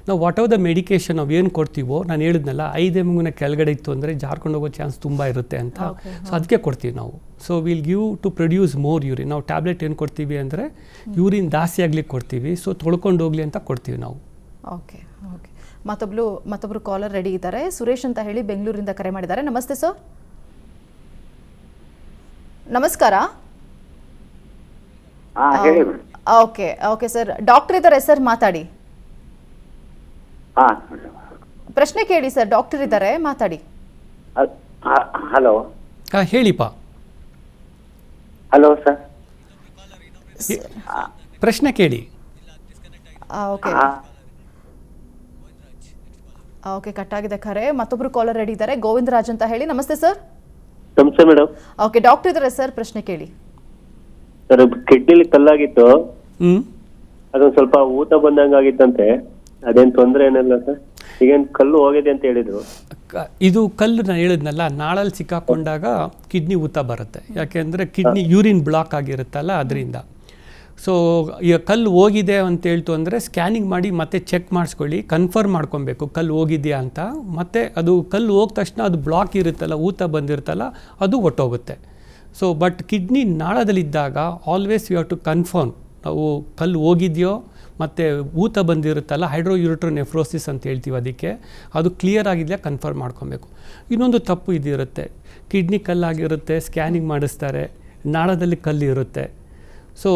ನಾವು ವಾಟ್ ಆಫ್ ದ ಮೆಡಿಕೇಶನ್ ನಾವು ಏನು ಕೊಡ್ತೀವೋ, ನಾನು ಹೇಳಿದ್ನಲ್ಲ 5 mm ಕೆಳಗಡೆ ಇತ್ತು ಅಂದರೆ ಜಾರ್ಕೊಂಡು ಹೋಗೋ ಚಾನ್ಸ್ ತುಂಬ ಇರುತ್ತೆ ಅಂತ. ಸೊ ಅದಕ್ಕೆ ಕೊಡ್ತೀವಿ ನಾವು. So will give to produce more urine. ನಾವು ಟ್ಯಾಬ್ಲೆಟ್ ಏನು ಕೊಡ್ತೀವಿ ಅಂದರೆ ಯೂರಿನ್ ಜಾಸ್ತಿ ಆಗ್ಲಿಕ್ಕೆ ಕೊಡ್ತೀವಿ. ಸೊ ತೊಳ್ಕೊಂಡು ಹೋಗಲಿ ಅಂತ ಕೊಡ್ತೀವಿ ನಾವು. ಓಕೆ. ಮತ್ತೊಬ್ರು ಕಾಲರ್ ರೆಡಿ ಇದ್ದಾರೆ, ಸುರೇಶ್ ಅಂತ ಹೇಳಿ ಬೆಂಗಳೂರಿಂದ ಕರೆ ಮಾಡಿದ್ದಾರೆ. ನಮಸ್ತೆ ಸರ್. ನಮಸ್ಕಾರ. ಓಕೆ ಸರ್, ಡಾಕ್ಟರ್ ಇದ್ದಾರೆ ಸರ್, ಮಾತಾಡಿ. ಪ್ರಶ್ನೆ ಕೇಳಿ ಸರ್, ಡಾಕ್ಟರ್ ಇದ್ದಾರೆ, ಮಾತಾಡಿ. ಹಲೋ ಹೇಳಿಪ್ಪ. ಹಲೋ ಸರ್, ಪ್ರಶ್ನೆ ಕೇಳಿ. ಓಕೆ, ಕಟ್ಟಾಗಿದೆ ಕರೆ. ಮತ್ತೊಬ್ರು ಕಾಲರ್ ರೆಡಿ ಇದ್ದಾರೆ, ಗೋವಿಂದರಾಜ್ ಅಂತ ಹೇಳಿ. ನಮಸ್ತೆ ಸರ್. ನಮಸ್ತೆ ಮೇಡಮ್. ಓಕೆ, ಡಾಕ್ಟರ್ ಇದ್ದಾರೆ ಸರ್, ಪ್ರಶ್ನೆ ಕೇಳಿ. ಸರ್, ಕಿಡ್ನಿಲಿ ಕಲ್ಲಾಗಿತ್ತು, ಅದೊಂದು ಸ್ವಲ್ಪ ಊತ ಬಂದಂಗಾಗಿತ್ತಂತೆ, ಅದೇನು ತೊಂದರೆ ಏನಿಲ್ಲ ಸರ್? ಈಗೇನು ಕಲ್ಲು ಹೋಗಿದೆ ಅಂತ ಹೇಳಿದ್ರು. ಇದು ಕಲ್ಲು ನಾನು ಹೇಳಿದ್ನಲ್ಲ, ನಾಳಲ್ಲಿ ಸಿಕ್ಕಾಕೊಂಡಾಗ ಕಿಡ್ನಿ ಊತ ಬರುತ್ತೆ. ಯಾಕೆಂದರೆ ಕಿಡ್ನಿ ಯೂರಿನ್ ಬ್ಲಾಕ್ ಆಗಿರುತ್ತಲ್ಲ ಅದರಿಂದ. ಸೊ ಈಗ ಕಲ್ಲು ಹೋಗಿದೆ ಅಂತ ಹೇಳ್ತು ಅಂದರೆ ಸ್ಕ್ಯಾನಿಂಗ್ ಮಾಡಿ ಮತ್ತೆ ಚೆಕ್ ಮಾಡಿಸ್ಕೊಳ್ಳಿ, ಕನ್ಫರ್ಮ್ ಮಾಡ್ಕೊಬೇಕು ಕಲ್ಲು ಹೋಗಿದೆಯಾ ಅಂತ. ಮತ್ತು ಅದು ಕಲ್ಲು ಹೋದ ತಕ್ಷಣ ಅದು ಬ್ಲಾಕ್ ಇರುತ್ತಲ್ಲ, ಊತ ಬಂದಿರುತ್ತಲ್ಲ, ಅದು ಒಟ್ಟೋಗುತ್ತೆ. ಸೊ ಬಟ್ ಕಿಡ್ನಿ ನಾಳದಲ್ಲಿದ್ದಾಗ always you have to confirm ನಾವು ಕಲ್ಲು ಹೋಗಿದೆಯೋ ಮತ್ತು ಊತ ಬಂದಿರುತ್ತಲ್ಲ, ಹೈಡ್ರೋಯೂರಿಟ್ರೋನೆಫ್ರೋಸಿಸ್ ಅಂತ ಹೇಳ್ತೀವಿ ಅದಕ್ಕೆ, ಅದು ಕ್ಲಿಯರ್ ಆಗಿದೆಯಾ ಕನ್ಫರ್ಮ್ ಮಾಡ್ಕೊಬೇಕು. ಇನ್ನೊಂದು ತಪ್ಪು ಇದಿರುತ್ತೆ, ಕಿಡ್ನಿ ಕಲ್ಲಾಗಿರುತ್ತೆ, ಸ್ಕ್ಯಾನಿಂಗ್ ಮಾಡಿಸ್ತಾರೆ, ನಾಳದಲ್ಲಿ ಕಲ್ಲು ಇರುತ್ತೆ, ಸೊ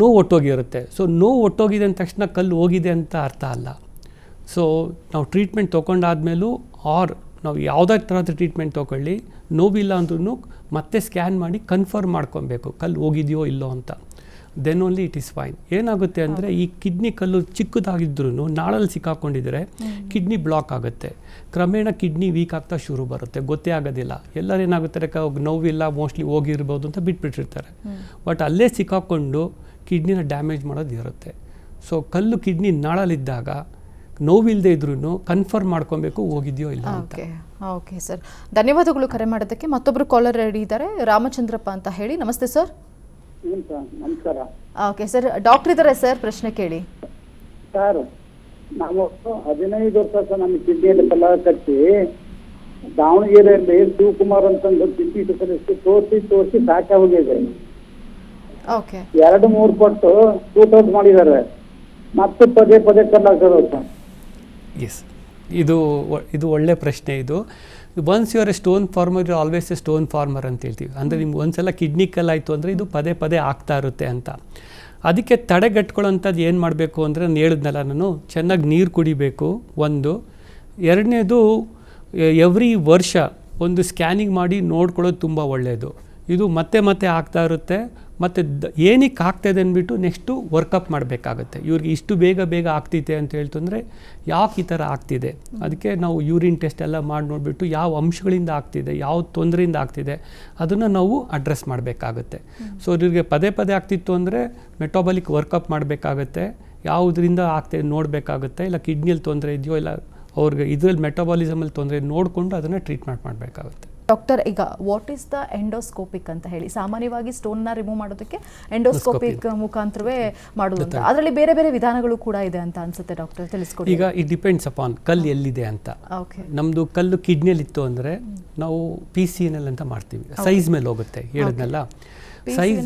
ನೋವು ಒಟ್ಟೋಗಿರುತ್ತೆ. ಸೊ ನೋವು ಒಟ್ಟೋಗಿದೆ ಅಂದ ತಕ್ಷಣ ಕಲ್ಲು ಹೋಗಿದೆ ಅಂತ ಅರ್ಥ ಅಲ್ಲ. ಸೊ ನಾವು ಟ್ರೀಟ್ಮೆಂಟ್ ತೊಗೊಂಡಾದ್ಮೇಲೂ ನಾವು ಯಾವುದೇ ಥರದ ಟ್ರೀಟ್ಮೆಂಟ್ ತೊಗೊಳ್ಳಿ, ನೋವಿಲ್ಲ ಅಂದ್ರೂ ಮತ್ತೆ ಸ್ಕ್ಯಾನ್ ಮಾಡಿ ಕನ್ಫರ್ಮ್ ಮಾಡ್ಕೊಬೇಕು ಕಲ್ಲು ಹೋಗಿದೆಯೋ ಇಲ್ಲೋ ಅಂತ. Then only it is fine. ಏನಾಗುತ್ತೆ ಅಂದರೆ ಈ ಕಿಡ್ನಿ ಕಲ್ಲು ಚಿಕ್ಕದಾಗಿದ್ರೂ ನಾಳಲ್ಲಿ ಸಿಕ್ಕಾಕೊಂಡಿದ್ರೆ ಕಿಡ್ನಿ ಬ್ಲಾಕ್ ಆಗುತ್ತೆ, ಕ್ರಮೇಣ ಕಿಡ್ನಿ ವೀಕ್ ಆಗ್ತಾ ಶುರು ಬರುತ್ತೆ, ಗೊತ್ತೇ ಆಗೋದಿಲ್ಲ. ಎಲ್ಲರೂ ಏನಾಗುತ್ತೆ ನೋವಿಲ್ಲ ಮೋಸ್ಟ್ಲಿ ಹೋಗಿರ್ಬೋದು ಅಂತ ಬಿಟ್ಬಿಟ್ಟಿರ್ತಾರೆ, ಬಟ್ ಅಲ್ಲೇ ಸಿಕ್ಕಾಕೊಂಡು ಕಿಡ್ನಿನ ಡ್ಯಾಮೇಜ್ ಮಾಡೋದು ಇರುತ್ತೆ. ಸೊ ಕಲ್ಲು ಕಿಡ್ನಿ ನಾಳಲ್ಲಿದ್ದಾಗ ನೋವಿಲ್ಲದೆ ಇದ್ರೂ ಕನ್ಫರ್ಮ್ ಮಾಡ್ಕೊಬೇಕು ಹೋಗಿದೆಯೋ ಇಲ್ಲ ಅಂತ. ಓಕೆ ಸರ್, ಧನ್ಯವಾದಗಳು ಕರೆ ಮಾಡೋದಕ್ಕೆ. ಮತ್ತೊಬ್ಬರು ಕಾಲರ್ ರೆಡಿ ಇದ್ದಾರೆ, ರಾಮಚಂದ್ರಪ್ಪ ಅಂತ ಹೇಳಿ. ನಮಸ್ತೆ ಸರ್. ನಮಸ್ಕಾರ. ಓಕೆ ಸರ್, ಡಾಕ್ಟರ್ ಇದ್ದಾರೆ ಸರ್, ಪ್ರಶ್ನೆ ಕೇಳಿ. ಸರ್, ನಾವು 15 ವರ್ಷ ನಮ್ಮ ಕಿಡ್ನಿಯಲ್ಲಿ ಕಲ್ಲ ಕಟ್ಟಿ ದಾವಣಗೆರೆಯಲ್ಲಿ ಶಿವಕುಮಾರ್ ಅಂತಂದು ಕಿಡ್ನಿ ಸ್ಪೆಷಲಿಸ್ಟ್ ತೋರಿಸಿ ಸಾಕಾಗೋಗಿದೆ. ಓಕೆ, 2-3 ಪಟ್ಟು ಶೂಟೌಟ್ ಮಾಡಿದ್ದಾರೆ, ಮತ್ತೆ ಪದೇ ಪದೇ ಕಲ್ಲಾಗ್ತದೆ. ಎಸ್, ಇದು ಒಳ್ಳೆ ಪ್ರಶ್ನೆ. ಇದು once you are a stone former you always a stone former ಅಂತ ಹೇಳ್ತೀವಿ. ಅಂದರೆ ನಿಮ್ಗೆ ಒಂದ್ಸಲ ಕಿಡ್ನಿ ಕಲ್ಲಾಯಿತು ಅಂದರೆ ಇದು ಪದೇ ಪದೇ ಆಗ್ತಾ ಇರುತ್ತೆ ಅಂತ. ಅದಕ್ಕೆ ತಡೆಗಟ್ಕೊಳ್ಳೋಂಥದ್ದು ಏನು ಮಾಡಬೇಕು ಅಂದರೆ ನಾನು ಹೇಳಿದ್ನಲ್ಲ, ನಾನು ಚೆನ್ನಾಗಿ ನೀರು ಕುಡಿಬೇಕು ಒಂದು. ಎರಡನೇದು, ಎವ್ರಿ ವರ್ಷ ಒಂದು ಸ್ಕ್ಯಾನಿಂಗ್ ಮಾಡಿ ನೋಡ್ಕೊಳ್ಳೋದು ತುಂಬ ಒಳ್ಳೆಯದು. ಇದು ಮತ್ತೆ ಮತ್ತೆ ಆಗ್ತಾ ಇರುತ್ತೆ, ಮತ್ತು ಏನಕ್ಕೆ ಆಗ್ತಾಯಿದೆ ಅಂದ್ಬಿಟ್ಟು ನೆಕ್ಸ್ಟು ವರ್ಕಪ್ ಮಾಡಬೇಕಾಗುತ್ತೆ. ಇವ್ರಿಗೆ ಇಷ್ಟು ಬೇಗ ಆಗ್ತಿದೆ ಅಂತ ಹೇಳ್ತಂದರೆ ಯಾಕೆ ಈ ಥರ ಆಗ್ತಿದೆ, ಅದಕ್ಕೆ ನಾವು ಯೂರಿನ್ ಟೆಸ್ಟ್ ಎಲ್ಲ ಮಾಡಿ ನೋಡಿಬಿಟ್ಟು ಯಾವ ಅಂಶಗಳಿಂದ ಆಗ್ತಿದೆ, ಯಾವ ತೊಂದರೆಯಿಂದ ಆಗ್ತಿದೆ ಅದನ್ನು ನಾವು ಅಡ್ರೆಸ್ ಮಾಡಬೇಕಾಗುತ್ತೆ. ಸೊ ಇವ್ರಿಗೆ ಪದೇ ಪದೇ ಆಗ್ತಿತ್ತು ಅಂದರೆ ಮೆಟಾಬಾಲಿಕ್ ವರ್ಕಪ್ ಮಾಡಬೇಕಾಗತ್ತೆ, ಯಾವುದರಿಂದ ಆಗ್ತಿದೆ ನೋಡಬೇಕಾಗುತ್ತೆ. ಇಲ್ಲ ಕಿಡ್ನಿಯಲ್ಲಿ ತೊಂದರೆ ಇದೆಯೋ ಇಲ್ಲ ಅವ್ರಿಗೆ ಇದರಲ್ಲಿ ಮೆಟಾಬಾಲಿಸಮಲ್ಲಿ ತೊಂದರೆ ನೋಡಿಕೊಂಡು ಅದನ್ನು ಟ್ರೀಟ್ಮೆಂಟ್ ಮಾಡಬೇಕಾಗುತ್ತೆ. ಡಾಕ್ಟರ್, ಈಗ ವಾಟ್ ಈಸ್ ದ ಎಂಡೋಸ್ಕೋಪಿಕ್ ಅಂತ ಹೇಳಿ, ಸಾಮಾನ್ಯವಾಗಿ ಸ್ಟೋನ್ನ ರಿಮೂವ್ ಮಾಡೋದಕ್ಕೆ ಎಂಡೋಸ್ಕೋಪಿಕ್ ಮುಖಾಂತರವೇ ಮಾಡೋದು ಅಂತ, ಅದರಲ್ಲಿ ಬೇರೆ ಬೇರೆ ವಿಧಾನಗಳು ಕೂಡ ಇದೆ ಅಂತ ಅನ್ಸುತ್ತೆ ಡಾಕ್ಟರ್, ತಿಳಿಸ್ಕೊಡಿ. ಈಗ ಇಟ್ ಡಿಪೆಂಡ್ಸ್ ಅಪಾನ್ ಕಲ್ಲು ಎಲ್ಲಿದೆ ಅಂತ. ನಮ್ಮದು ಕಲ್ಲು ಕಿಡ್ನಿಯಲ್ಲಿ ಇತ್ತು ಅಂದರೆ ನಾವು PCNL ಅಂತ ಮಾಡ್ತೀವಿ, ಸೈಜ್ ಮೇಲೆ ಹೋಗುತ್ತೆ. ಹೇಳಿದ್ನಲ್ಲ, ಸೈಜ್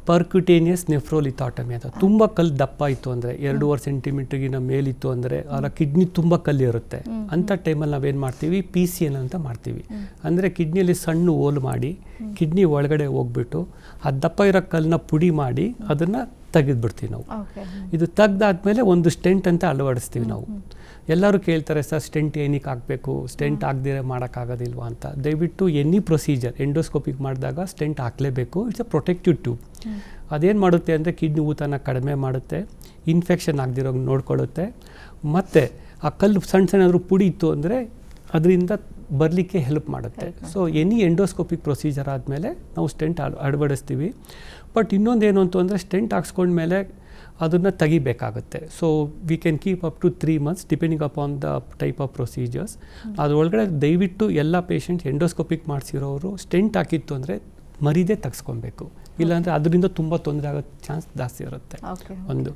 ಪರ್ಕ್ಯುಟೇನಿಯಸ್ ನೆಫ್ರೋಲಿಥಾಟಮಿ ಅಂತ. ತುಂಬ ಕಲ್ಲು ದಪ್ಪ ಇತ್ತು ಅಂದರೆ 2.5 ಸೆಂಟಿಮೀಟರ್ಗಿನ ಮೇಲಿತ್ತು ಅಂದರೆ ಅದರ ಕಿಡ್ನಿ ತುಂಬ ಕಲ್ಲು ಇರುತ್ತೆ. ಅಂಥ ಟೈಮಲ್ಲಿ ನಾವೇನು ಮಾಡ್ತೀವಿ, PCNL ಅಂತ ಮಾಡ್ತೀವಿ. ಅಂದರೆ ಕಿಡ್ನಿಯಲ್ಲಿ ಸಣ್ಣ ಹೋಲ್ ಮಾಡಿ ಕಿಡ್ನಿ ಒಳಗಡೆ ಹೋಗ್ಬಿಟ್ಟು ಆ ದಪ್ಪ ಇರೋ ಕಲ್ಲನ್ನ ಪುಡಿ ಮಾಡಿ ಅದನ್ನು ತೆಗೆದುಬಿಡ್ತೀವಿ ನಾವು. ಇದು ತೆಗ್ದಾದ್ಮೇಲೆ ಒಂದು ಸ್ಟೆಂಟ್ ಅಂತ ಅಳವಡಿಸ್ತೀವಿ ನಾವು. ಎಲ್ಲರೂ ಕೇಳ್ತಾರೆ, ಸರ್ ಸ್ಟೆಂಟ್ ಏನಕ್ಕೆ ಹಾಕಬೇಕು, ಸ್ಟೆಂಟ್ ಹಾಕ್ದಿರೆ ಮಾಡೋಕ್ಕಾಗೋದಿಲ್ವಾ ಅಂತ. ದಯವಿಟ್ಟು ಎನಿ ಪ್ರೊಸೀಜರ್ ಎಂಡೋಸ್ಕೋಪಿಕ್ ಮಾಡಿದಾಗ ಸ್ಟೆಂಟ್ ಹಾಕಲೇಬೇಕು. It's a protective tube. ಅದೇನು ಮಾಡುತ್ತೆ ಅಂದರೆ ಕಿಡ್ನಿ ಊತನ ಕಡಿಮೆ ಮಾಡುತ್ತೆ, ಇನ್ಫೆಕ್ಷನ್ ಆಗದಿರೋಂಗೆ ನೋಡ್ಕೊಳ್ಳುತ್ತೆ, ಮತ್ತು ಆ ಕಲ್ಲು ಸಣ್ಣದಾದ್ರೂ ಪುಡಿ ಇತ್ತು ಅಂದರೆ ಅದರಿಂದ ಬರಲಿಕ್ಕೆ ಹೆಲ್ಪ್ ಮಾಡುತ್ತೆ. ಸೊ ಎನಿ ಎಂಡೋಸ್ಕೋಪಿಕ್ ಪ್ರೊಸೀಜರ್ ಆದಮೇಲೆ ನಾವು ಸ್ಟೆಂಟ್ ಅಳವಡಿಸ್ತೀವಿ. ಬಟ್ ಇನ್ನೊಂದೇನು ಅಂತಂದರೆ ಸ್ಟೆಂಟ್ ಹಾಕ್ಸ್ಕೊಂಡ್ಮೇಲೆ ಅದನ್ನು ತೆಗಿಬೇಕಾಗುತ್ತೆ. So we can keep up to 3 months depending upon the type of procedures. ಅದರೊಳಗಡೆ ದಯವಿಟ್ಟು ಎಲ್ಲ ಪೇಷಂಟ್ ಎಂಡೋಸ್ಕೋಪಿಕ್ ಮಾಡಿಸಿರೋರು ಸ್ಟೆಂಟ್ ಹಾಕಿತ್ತು ಅಂದರೆ ಮರಿದೇ ತೆಗೆಸ್ಕೊಬೇಕು, ಇಲ್ಲಾಂದರೆ ಅದರಿಂದ ತುಂಬ ತೊಂದರೆ ಆಗೋ ಚಾನ್ಸ್ ಜಾಸ್ತಿ ಇರುತ್ತೆ ಒಂದು.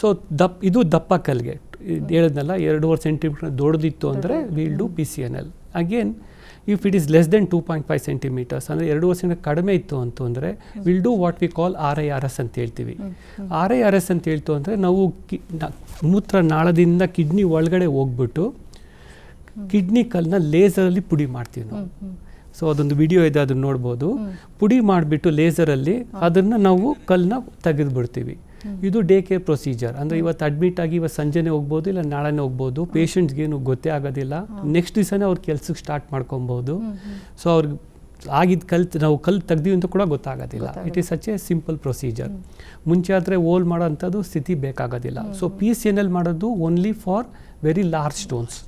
ಸೊ ಇದು ದಪ್ಪ ಕಲ್ಗೆ ಹೇಳಿದ್ನಲ್ಲ, 2.5 ಸೆಂಟಿಮೀಟರ್ ದೊಡ್ಡದಿತ್ತು ಅಂದರೆ will do PCNL. Again if it is less than 2.5 centimetres ಅಂದರೆ 2.5 ಸೆಂಟಿಮೀಟರ್ ಕಡಿಮೆ ಇತ್ತು ಅಂತಂದರೆ will do what we call RIRS ಅಂತ ಹೇಳ್ತೀವಿ. RIRS ಅಂತ ಹೇಳ್ತು ಅಂದರೆ ನಾವು ಮೂತ್ರ ನಾಳದಿಂದ ಕಿಡ್ನಿ ಒಳಗಡೆ ಹೋಗ್ಬಿಟ್ಟು ಕಿಡ್ನಿ ಕಲ್ಲನ್ನ ಲೇಸರಲ್ಲಿ ಪುಡಿ ಮಾಡ್ತೀವಿ ನಾವು. ಸೊ ಅದೊಂದು ವಿಡಿಯೋ ಇದೆ, ಅದನ್ನು ನೋಡ್ಬೋದು. ಪುಡಿ ಮಾಡಿಬಿಟ್ಟು ಲೇಸರಲ್ಲಿ ಅದನ್ನು ನಾವು ಕಲ್ಲನ್ನ ತೆಗೆದುಬಿಡ್ತೀವಿ. ಇದು ಡೇ ಕೇರ್ ಪ್ರೊಸೀಜರ್. ಅಂದರೆ ಇವತ್ತು ಅಡ್ಮಿಟ್ ಆಗಿ ಇವತ್ತು ಸಂಜೆನೇ ಹೋಗ್ಬೋದು, ಇಲ್ಲ ನಾಳೆನೇ ಹೋಗ್ಬೋದು. ಪೇಷಂಟ್ಸ್ಗೇನು ಗೊತ್ತೇ ಆಗೋದಿಲ್ಲ, ನೆಕ್ಸ್ಟ್ ದಿವಸನೇ ಅವ್ರು ಕೆಲ್ಸಕ್ಕೆ ಸ್ಟಾರ್ಟ್ ಮಾಡ್ಕೊಬೋದು. ಸೊ ಅವ್ರಿಗೆ ಆಗಿದ್ದು ನಾವು ಕಲ್ಲು ತೆಗ್ದೀವಿ ಅಂತ ಕೂಡ ಗೊತ್ತಾಗೋದಿಲ್ಲ. It is such A simple procedure. ಮುಂಚೆ ಆದರೆ ಓಲ್ ಮಾಡೋ ಅಂಥದ್ದು ಸ್ಥಿತಿ ಬೇಕಾಗೋದಿಲ್ಲ. ಸೊ PCNL ಮಾಡೋದು only for very large stones.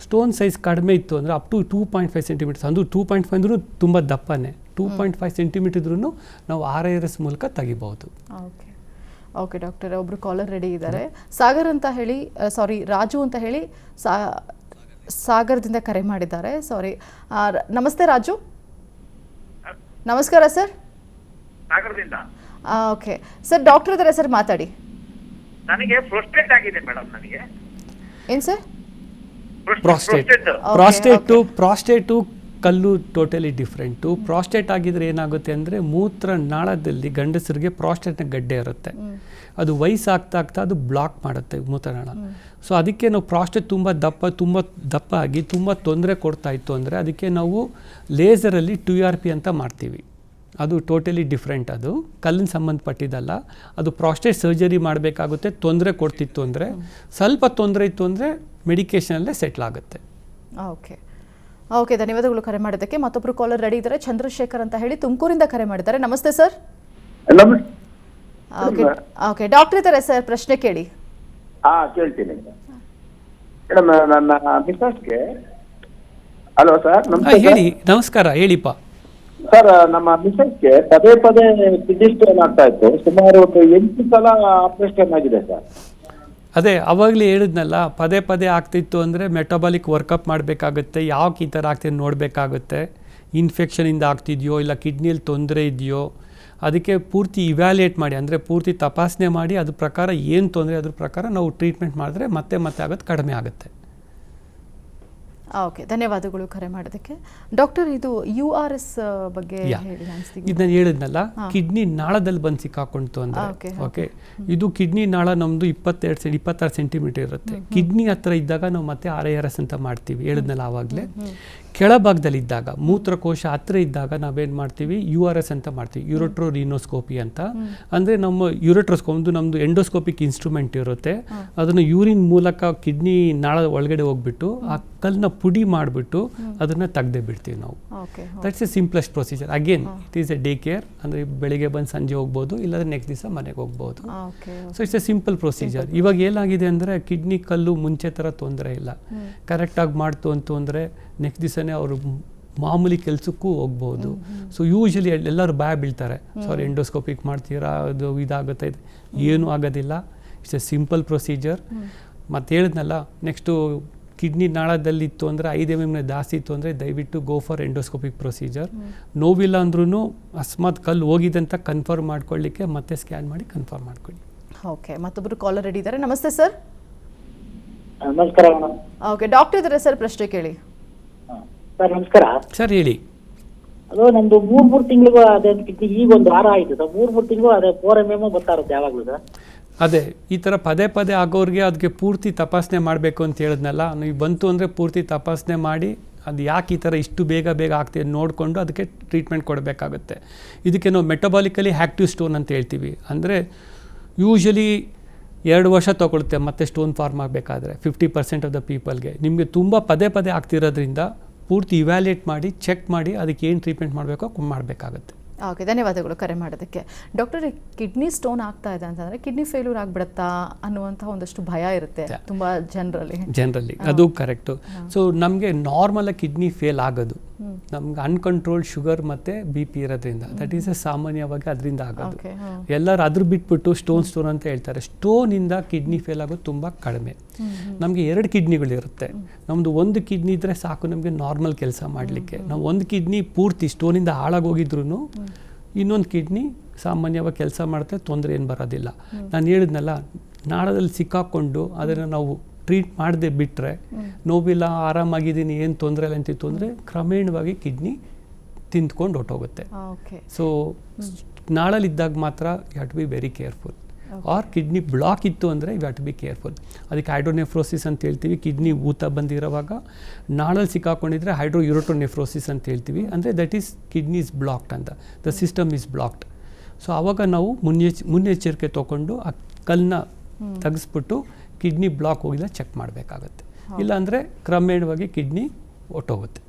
Stone size ಕಡಿಮೆ ಇತ್ತು ಅಂದರೆ ಅಪ್ ಟು 2.5 ಸೆಂಟಿಮೀಟರ್ಸ್, ಅಂದರೂ 2.5 ಅಂದ್ರೂ ತುಂಬ ದಪ್ಪನೇ, 2.5 ಸೆಂಟಿಮೀಟರ್ ಇದ್ರೂ ನಾವು RIRS ಮೂಲಕ ತೆಗಿಬಹುದು. ಓಕೆ ಡಾಕ್ಟರ್, ಒಬ್ರು ಕಾಲರ್ ರೆಡಿ ಇದ್ದಾರೆ. ಸಾಗರ್ ಅಂತ ಹೇಳಿ, ರಾಜು ಅಂತ ಹೇಳಿ ಸಾಗರದಿಂದ ಕರೆ ಮಾಡಿದ್ದಾರೆ. ನಮಸ್ತೆ ರಾಜು. ನಮಸ್ಕಾರ ಸರ್. ಸಾಗರದಿಂದ. ಓಕೆ ಸರ್, ಡಾಕ್ಟರ್ ಇದ್ದಾರೆ ಸರ್, ಮಾತಾಡಿ. ನನಗೆ ಪ್ರೋಸ್ಟೇಟ್ ಆಗಿದೆ ಮೇಡಮ್. ನನಗೆ ಏನು ಸರ್? ಪ್ರಾಸ್ಟೇಟು ಕಲ್ಲು ಟೋಟಲಿ ಡಿಫ್ರೆಂಟು. ಪ್ರಾಸ್ಟೇಟ್ ಆಗಿದ್ರೆ ಏನಾಗುತ್ತೆ ಅಂದರೆ ಮೂತ್ರ ನಾಳದಲ್ಲಿ ಗಂಡಸರಿಗೆ ಪ್ರಾಸ್ಟೇಟ್ನ ಗಡ್ಡೆ ಇರುತ್ತೆ, ಅದು ವಯಸ್ಸಾಗ್ತಾ ಅದು ಬ್ಲಾಕ್ ಮಾಡುತ್ತೆ ಮೂತ್ರನಾಳ. ಸೊ ಅದಕ್ಕೆ ನಾವು ಪ್ರಾಸ್ಟೇಟ್ ತುಂಬ ದಪ್ಪ ಆಗಿ ತುಂಬ ತೊಂದರೆ ಕೊಡ್ತಾ ಇತ್ತು ಅಂದರೆ ಅದಕ್ಕೆ ನಾವು ಲೇಸರಲ್ಲಿ TURP ಅಂತ ಮಾಡ್ತೀವಿ. ಅದು ಟೋಟಲಿ ಡಿಫ್ರೆಂಟ್, ಅದು ಕಲ್ಲಿನ ಸಂಬಂಧಪಟ್ಟಿದ್ದಲ್ಲ. ಅದು ಪ್ರಾಸ್ಟೇಟ್ ಸರ್ಜರಿ ಮಾಡಬೇಕಾಗುತ್ತೆ. ತೊಂದರೆ ಕೊಡ್ತಿತ್ತು ಅಂದರೆ, ಸ್ವಲ್ಪ ತೊಂದರೆ ಇತ್ತು ಅಂದರೆ ಮೆಡಿಕೇಷನಲ್ಲೇ ಸೆಟ್ಲ್ ಆಗುತ್ತೆ. ಓಕೆ, ಧನ್ಯವಾದಗಳು ಕರೆ ಮಾಡೋದಕ್ಕೆ. ಮತ್ತೊಬ್ಬರು ಕಾಲರ್ ರೆಡಿ ಇದ್ದಾರೆ, ಚಂದ್ರಶೇಖರ್ ಅಂತ ಹೇಳಿ ತುಮಕೂರಿಂದ ಕರೆ ಮಾಡಿದ್ದಾರೆ. ನಮಸ್ತೆ ಸರ್. ಓಕೆ ಓಕೆ ಡಾಕ್ಟರ್ ಇದ್ದಾರೆ ಸರ್, ಪ್ರಶ್ನೆ ಕೇಳಿ. ಕೇಳ್ತೀನಿ ಮೇಡಮ್. ನನ್ನ ಮಿಸ್ಸಸ್ಗೆ ಹಲೋ ಸರ್, ನಮಸ್ತೆ ಹೇಳಿ. ನಮಸ್ಕಾರ, ಹೇಳಿಪ್ಪ. ಸರ್. ನಮ್ಮ ಮಿಸ್ಸಸ್ಗೆ ಪದೇ ಪದೇ ಕಿಡ್ನಿ ಸ್ಟೋನ್ ಆಗ್ತಾ ಇತ್ತು. ಸುಮಾರು ಒಂದು 8 ಸಲ ಆಪರೇಷನ್ ಆಗಿದೆ ಸರ್. ಅದೇ ಅವಾಗಲೇ ಹೇಳಿದ್ನಲ್ಲ, ಪದೇ ಪದೇ ಆಗ್ತಿತ್ತು ಅಂದರೆ ಮೆಟಬಾಲಿಕ್ ವರ್ಕಪ್ ಮಾಡಬೇಕಾಗುತ್ತೆ, ಯಾಕೆ ಈ ಥರ ಆಗ್ತಿದೆ ನೋಡಬೇಕಾಗುತ್ತೆ. ಇನ್ಫೆಕ್ಷನಿಂದ ಆಗ್ತಿದೆಯೋ ಇಲ್ಲ ಕಿಡ್ನಿಯಲ್ಲಿ ತೊಂದರೆ ಇದೆಯೋ ಅದಕ್ಕೆ ಪೂರ್ತಿ ಇವ್ಯಾಲ್ಯೂಯೇಟ್ ಮಾಡಿ, ಅಂದರೆ ಪೂರ್ತಿ ತಪಾಸಣೆ ಮಾಡಿ ಅದ್ರ ಪ್ರಕಾರ ಏನು ತೊಂದರೆ ಅದ್ರ ಪ್ರಕಾರ ನಾವು ಟ್ರೀಟ್ಮೆಂಟ್ ಮಾಡಿದ್ರೆ ಮತ್ತೆ ಆಗೋದು ಕಡಿಮೆ ಆಗುತ್ತೆ. ಓಕೆ, ಧನ್ಯವಾದಗಳು ಕರೆ ಮಾಡೋದಕ್ಕೆ. ಡಾಕ್ಟರ್, ಇದು URS ಬಗ್ಗೆ ಹೇಳಿ. ಇದನ್ನ ಹೇಳಿದ್ನಲ್ಲ, ಕಿಡ್ನಿ ನಾಳದಲ್ಲಿ ಬಂದು ಸಿಕ್ಕಾಕೊಂತು ಅಂದರೆ ಓಕೆ, ಇದು ಕಿಡ್ನಿ ನಾಳ ನಮ್ಮದು 26 ಸೆಂಟಿಮೀಟರ್ ಇರುತ್ತೆ. ಕಿಡ್ನಿ ಹತ್ರ ಇದ್ದಾಗ ನಾವು ಮತ್ತೆ RIRS ಅಂತ ಮಾಡ್ತೀವಿ, ಹೇಳಿದ್ನಲ್ಲ ಆವಾಗಲೇ. ಕೆಳಭಾಗದಲ್ಲಿದ್ದಾಗ ಮೂತ್ರಕೋಶ ಹತ್ರ ಇದ್ದಾಗ ನಾವೇನು ಮಾಡ್ತೀವಿ, URS ಅಂತ ಮಾಡ್ತೀವಿ, ಯೂರೋಟ್ರೋ ರಿನೋಸ್ಕೋಪಿ ಅಂತ. ಅಂದರೆ ನಮ್ಮ ಯೂರೋಟ್ರೋಸ್ಕೋಪ್ ಒಂದು ನಮ್ಮದು ಎಂಡೋಸ್ಕೋಪಿಕ್ ಇನ್ಸ್ಟ್ರೂಮೆಂಟ್ ಇರುತ್ತೆ, ಅದನ್ನು ಯೂರಿನ್ ಮೂಲಕ ಕಿಡ್ನಿ ನಾಳ ಒಳಗಡೆ ಹೋಗ್ಬಿಟ್ಟು ಆ ಕಲ್ಲನ್ನ ಪುಡಿ ಮಾಡಿಬಿಟ್ಟು ಅದನ್ನು ತೆಗೆದೇ ಬಿಡ್ತೀವಿ ನಾವು. That's A simplest procedure. Again it is A day care, ಅಂದರೆ ಬೆಳಿಗ್ಗೆ ಬಂದು ಸಂಜೆ ಹೋಗ್ಬೋದು, ಇಲ್ಲಾಂದರೆ ನೆಕ್ಸ್ಟ್ ದಿವಸ ಮನೆಗೆ ಹೋಗ್ಬೋದು. So it's A simple procedure. ಇವಾಗ ಏನಾಗಿದೆ ಅಂದರೆ ಕಿಡ್ನಿ ಕಲ್ಲು ಮುಂಚೆ ಥರ ತೊಂದರೆ ಇಲ್ಲ, ಕರೆಕ್ಟಾಗಿ ಮಾಡ್ತು ಅಂತಂದರೆ ನೆಕ್ಸ್ಟ್ ದಿವಸನೇ ಅವರು ಮಾಮೂಲಿ ಕೆಲಸಕ್ಕೂ ಹೋಗ್ಬೋದು. ಸೊ ಯೂಶಲಿ ಎಲ್ಲರೂ ಭಯ ಬೀಳ್ತಾರೆ, ಸಾರಿ ಎಂಡೋಸ್ಕೋಪಿಕ್ ಮಾಡ್ತೀರಾ ಅದು ಇದಾಗುತ್ತೆ, ಏನೂ ಆಗೋದಿಲ್ಲ. It's A simple procedure. ಮತ್ತು ಹೇಳಿದ್ನಲ್ಲ, ನೆಕ್ಸ್ಟು ಕಿಡ್ನಿ ನಾಳದಲ್ಲಿತ್ತು ಅಂದರೆ 5 mm ಜಾಸ್ತಿ ಇತ್ತು ಅಂದರೆ ದಯವಿಟ್ಟು ಗೋ ಫಾರ್ ಎಂಡೋಸ್ಕೋಪಿಕ್ ಪ್ರೊಸೀಜರ್. ನೋವಿಲ್ಲ ಅಂದ್ರೂ ಅಕಸ್ಮಾತ್ ಕಲ್ಲು ಹೋಗಿದೆ ಅಂತ ಕನ್ಫರ್ಮ್ ಮಾಡ್ಕೊಳ್ಳಿಕ್ಕೆ ಮತ್ತೆ ಸ್ಕ್ಯಾನ್ ಮಾಡಿ ಕನ್ಫರ್ಮ್ ಮಾಡ್ಕೊಳ್ಳಿ. ಓಕೆ, ಮತ್ತೊಬ್ಬರು ಕಾಲರ್ ರೆಡಿ ಇದ್ದಾರೆ. ನಮಸ್ತೆ ಸರ್. ನಮಸ್ಕಾರ ಮೇಡಮ್. ಓಕೆ, ಡಾಕ್ಟರ್ ಇದ್ದಾರೆ ಸರ್, ಪ್ರಶ್ನೆ ಕೇಳಿ. ಸರ್ ನಮಸ್ಕಾರ. ಸರ್ ಹೇಳಿ. ಅದು ನಮ್ದು 3 ತಿಂಗಳಿಗೂ ಅದೇ ಈಗ 1 ವಾರ ಆಯ್ತು ಸರ್. 3 ತಿಂಗಳು ಅದೇ 4 mm ಬರ್ತಾ ಇರುತ್ತೆ ಯಾವಾಗಲೂ ಸರ್. ಅದೇ ಈ ಥರ ಪದೇ ಆಗೋರಿಗೆ ಅದಕ್ಕೆ ಪೂರ್ತಿ ತಪಾಸಣೆ ಮಾಡಬೇಕು ಅಂತ ಹೇಳಿದ್ನಲ್ಲ, ನೀವು ಬಂತು ಅಂದರೆ ಪೂರ್ತಿ ತಪಾಸಣೆ ಮಾಡಿ ಅದು ಯಾಕೆ ಈ ಥರ ಇಷ್ಟು ಬೇಗ ಆಗ್ತಿದೆ ನೋಡಿಕೊಂಡು ಅದಕ್ಕೆ ಟ್ರೀಟ್ಮೆಂಟ್ ಕೊಡಬೇಕಾಗುತ್ತೆ. ಇದಕ್ಕೆ ನಾವು ಮೆಟಬಾಲಿಕಲಿ ಆ್ಯಕ್ಟಿವ್ ಸ್ಟೋನ್ ಅಂತ ಹೇಳ್ತೀವಿ. ಅಂದರೆ ಯೂಶಲಿ 2 ವರ್ಷ ತೊಗೊಳುತ್ತೆ ಮತ್ತೆ ಸ್ಟೋನ್ ಫಾರ್ಮ್ ಆಗಬೇಕಾದ್ರೆ 50% ಆಫ್ ದ ಪೀಪಲ್ಗೆ. ನಿಮಗೆ ತುಂಬ ಪದೇ ಆಗ್ತಿರೋದ್ರಿಂದ ಪೂರ್ತಿ ಇವ್ಯಾಲ್ಯೂಯೇಟ್ ಮಾಡಿ ಚೆಕ್ ಮಾಡಿ ಅದಕ್ಕೆ ಏನು ಟ್ರೀಟ್ಮೆಂಟ್ ಮಾಡಬೇಕೋ ಮಾಡಬೇಕಾಗುತ್ತೆ. ಓಕೆ, ಧನ್ಯವಾದಗಳು ಕರೆ ಮಾಡೋದಕ್ಕೆ. ಡಾಕ್ಟರ್, ಕಿಡ್ನಿ ಸ್ಟೋನ್ ಆಗ್ತಾ ಇದೆ ಅಂತಂದರೆ ಕಿಡ್ನಿ ಫೇಲ್ಯೂರ್ ಆಗಿಬಿಡುತ್ತಾ ಅನ್ನುವಂಥ ಒಂದಷ್ಟು ಭಯ ಇರುತ್ತೆ ತುಂಬ ಜನರಲ್ಲಿ. ಅದು ಕರೆಕ್ಟು. ಸೊ ನಮಗೆ ನಾರ್ಮಲಾಗಿ ಕಿಡ್ನಿ ಫೇಲ್ ಆಗೋದು ನಮ್ಗೆ ಅನ್ಕಂಟ್ರೋಲ್ಡ್ ಶುಗರ್ ಮತ್ತು BP ಇರೋದ್ರಿಂದ, ದಟ್ ಈಸ್ ಸಾಮಾನ್ಯವಾಗಿ ಅದರಿಂದ ಆಗೋದು. ಎಲ್ಲರೂ ಅದ್ರ ಬಿಟ್ಬಿಟ್ಟು ಸ್ಟೋನ್ ಅಂತ ಹೇಳ್ತಾರೆ. ಸ್ಟೋನಿಂದ ಕಿಡ್ನಿ ಫೇಲ್ ಆಗೋದು ತುಂಬ ಕಡಿಮೆ. ನಮಗೆ 2 ಕಿಡ್ನಿಗಳಿರುತ್ತೆ. ನಮ್ಮದು 1 ಕಿಡ್ನಿ ಇದ್ದರೆ ಸಾಕು ನಮಗೆ ನಾರ್ಮಲ್ ಕೆಲಸ ಮಾಡಲಿಕ್ಕೆ. ನಾವು 1 ಕಿಡ್ನಿ ಪೂರ್ತಿ ಸ್ಟೋನಿಂದ ಹಾಳಾಗೋಗಿದ್ರು ಇನ್ನೊಂದು ಕಿಡ್ನಿ ಸಾಮಾನ್ಯವಾಗಿ ಕೆಲಸ ಮಾಡುತ್ತೆ, ತೊಂದರೆ ಏನು ಬರೋದಿಲ್ಲ. ನಾನು ಹೇಳಿದ್ನಲ್ಲ, ನಾಳದಲ್ಲಿ ಸಿಕ್ಕಾಕೊಂಡು ಅದನ್ನು ನಾವು ಟ್ರೀಟ್ ಮಾಡದೆ ಬಿಟ್ಟರೆ ನೋವಿಲ್ಲ, ಆರಾಮಾಗಿದ್ದೀನಿ, ಏನು ತೊಂದರೆ ಇಲ್ಲ ಅಂತಿತ್ತು ಅಂದರೆ ಕ್ರಮೇಣವಾಗಿ ಕಿಡ್ನಿ ತಿಂದ್ಕೊಂಡು ಹೊಟ್ಟೋಗುತ್ತೆ. ಸೊ ನಾಳಲ್ಲಿದ್ದಾಗ ಮಾತ್ರ you have to be very careful. Are kidney block ಇತ್ತು ಅಂದರೆ you have to be careful. ಅದಕ್ಕೆ ಹೈಡ್ರೋನೆಫ್ರೋಸಿಸ್ ಅಂತ ಹೇಳ್ತೀವಿ. ಕಿಡ್ನಿ ಊತ ಬಂದಿರೋವಾಗ ನಾಳಲ್ಲಿ ಸಿಕ್ಕಾಕೊಂಡಿದ್ರೆ ಹೈಡ್ರೋಯೂರೋಟೋನೆಫ್ರೋಸಿಸ್ ಅಂತ ಹೇಳ್ತೀವಿ. ಅಂದರೆ that is kidney is blocked ಅಂತ, the system is blocked. So ಆವಾಗ ನಾವು ಮುನ್ನೆಚ್ಚರಿಕೆ ತೊಗೊಂಡು ಆ ಕಲ್ಲನ್ನ ತೆಗೆಸ್ಬಿಟ್ಟು ಕಿಡ್ನಿ ಬ್ಲಾಕ್ ಹೋಗಿಲ್ಲ ಚೆಕ್ ಮಾಡಬೇಕಾಗತ್ತೆ. ಇಲ್ಲಾಂದರೆ ಕ್ರಮೇಣವಾಗಿ ಕಿಡ್ನಿ ಹೊಟ್ಟೋಗುತ್ತೆ.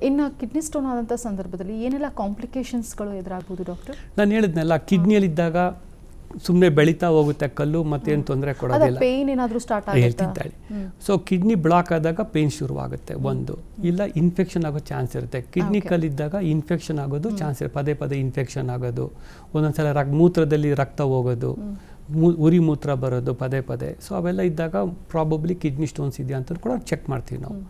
ಇನ್ನು ಕಿಡ್ನಿ ಸ್ಟೋನ್ ಆದಂಥ ಸಂದರ್ಭದಲ್ಲಿ ಏನೆಲ್ಲ ಕಾಂಪ್ಲಿಕೇಶನ್ಸ್ಗಳು ಎದುರಾಗ್ಬೋದು ಡಾಕ್ಟರ್? ನಾನು ಹೇಳಿದ್ನಲ್ಲ, ಕಿಡ್ನಿಯಲ್ಲಿದ್ದಾಗ ಸುಮ್ಮನೆ ಬೆಳೀತಾ ಹೋಗುತ್ತೆ ಕಲ್ಲು, ಮತ್ತೇನು ತೊಂದರೆ ಕೊಡೋದಿಲ್ಲ, ಪೇಯ್ನ್ ಏನಾದರೂ ಸ್ಟಾರ್ಟ್ ಆಗುತ್ತೆ ಹೇಳ್ತಿದ್ದಾಳೆ. ಸೊ ಕಿಡ್ನಿ ಬ್ಲಾಕ್ ಆದಾಗ ಪೇಯ್ನ್ ಶುರುವಾಗುತ್ತೆ ಒಂದು, ಇಲ್ಲ ಇನ್ಫೆಕ್ಷನ್ ಆಗೋ ಚಾನ್ಸ್ ಇರುತ್ತೆ. ಕಿಡ್ನಿ ಕಲ್ಲಿದ್ದಾಗ ಇನ್ಫೆಕ್ಷನ್ ಆಗೋದು ಚಾನ್ಸ್ ಇರುತ್ತೆ, ಪದೇ ಇನ್ಫೆಕ್ಷನ್ ಆಗೋದು, ಒಂದೊಂದ್ಸಲ ಮೂತ್ರದಲ್ಲಿ ರಕ್ತ ಹೋಗೋದು, ಉರಿ ಮೂತ್ರ ಬರೋದು ಪದೇ. ಸೊ ಅವೆಲ್ಲ ಇದ್ದಾಗ ಪ್ರಾಬಬ್ಲಿ ಕಿಡ್ನಿ ಸ್ಟೋನ್ಸ್ ಇದೆಯಾ ಅಂತ ಕೂಡ ಚೆಕ್ ಮಾಡ್ತೀವಿ ನಾವು.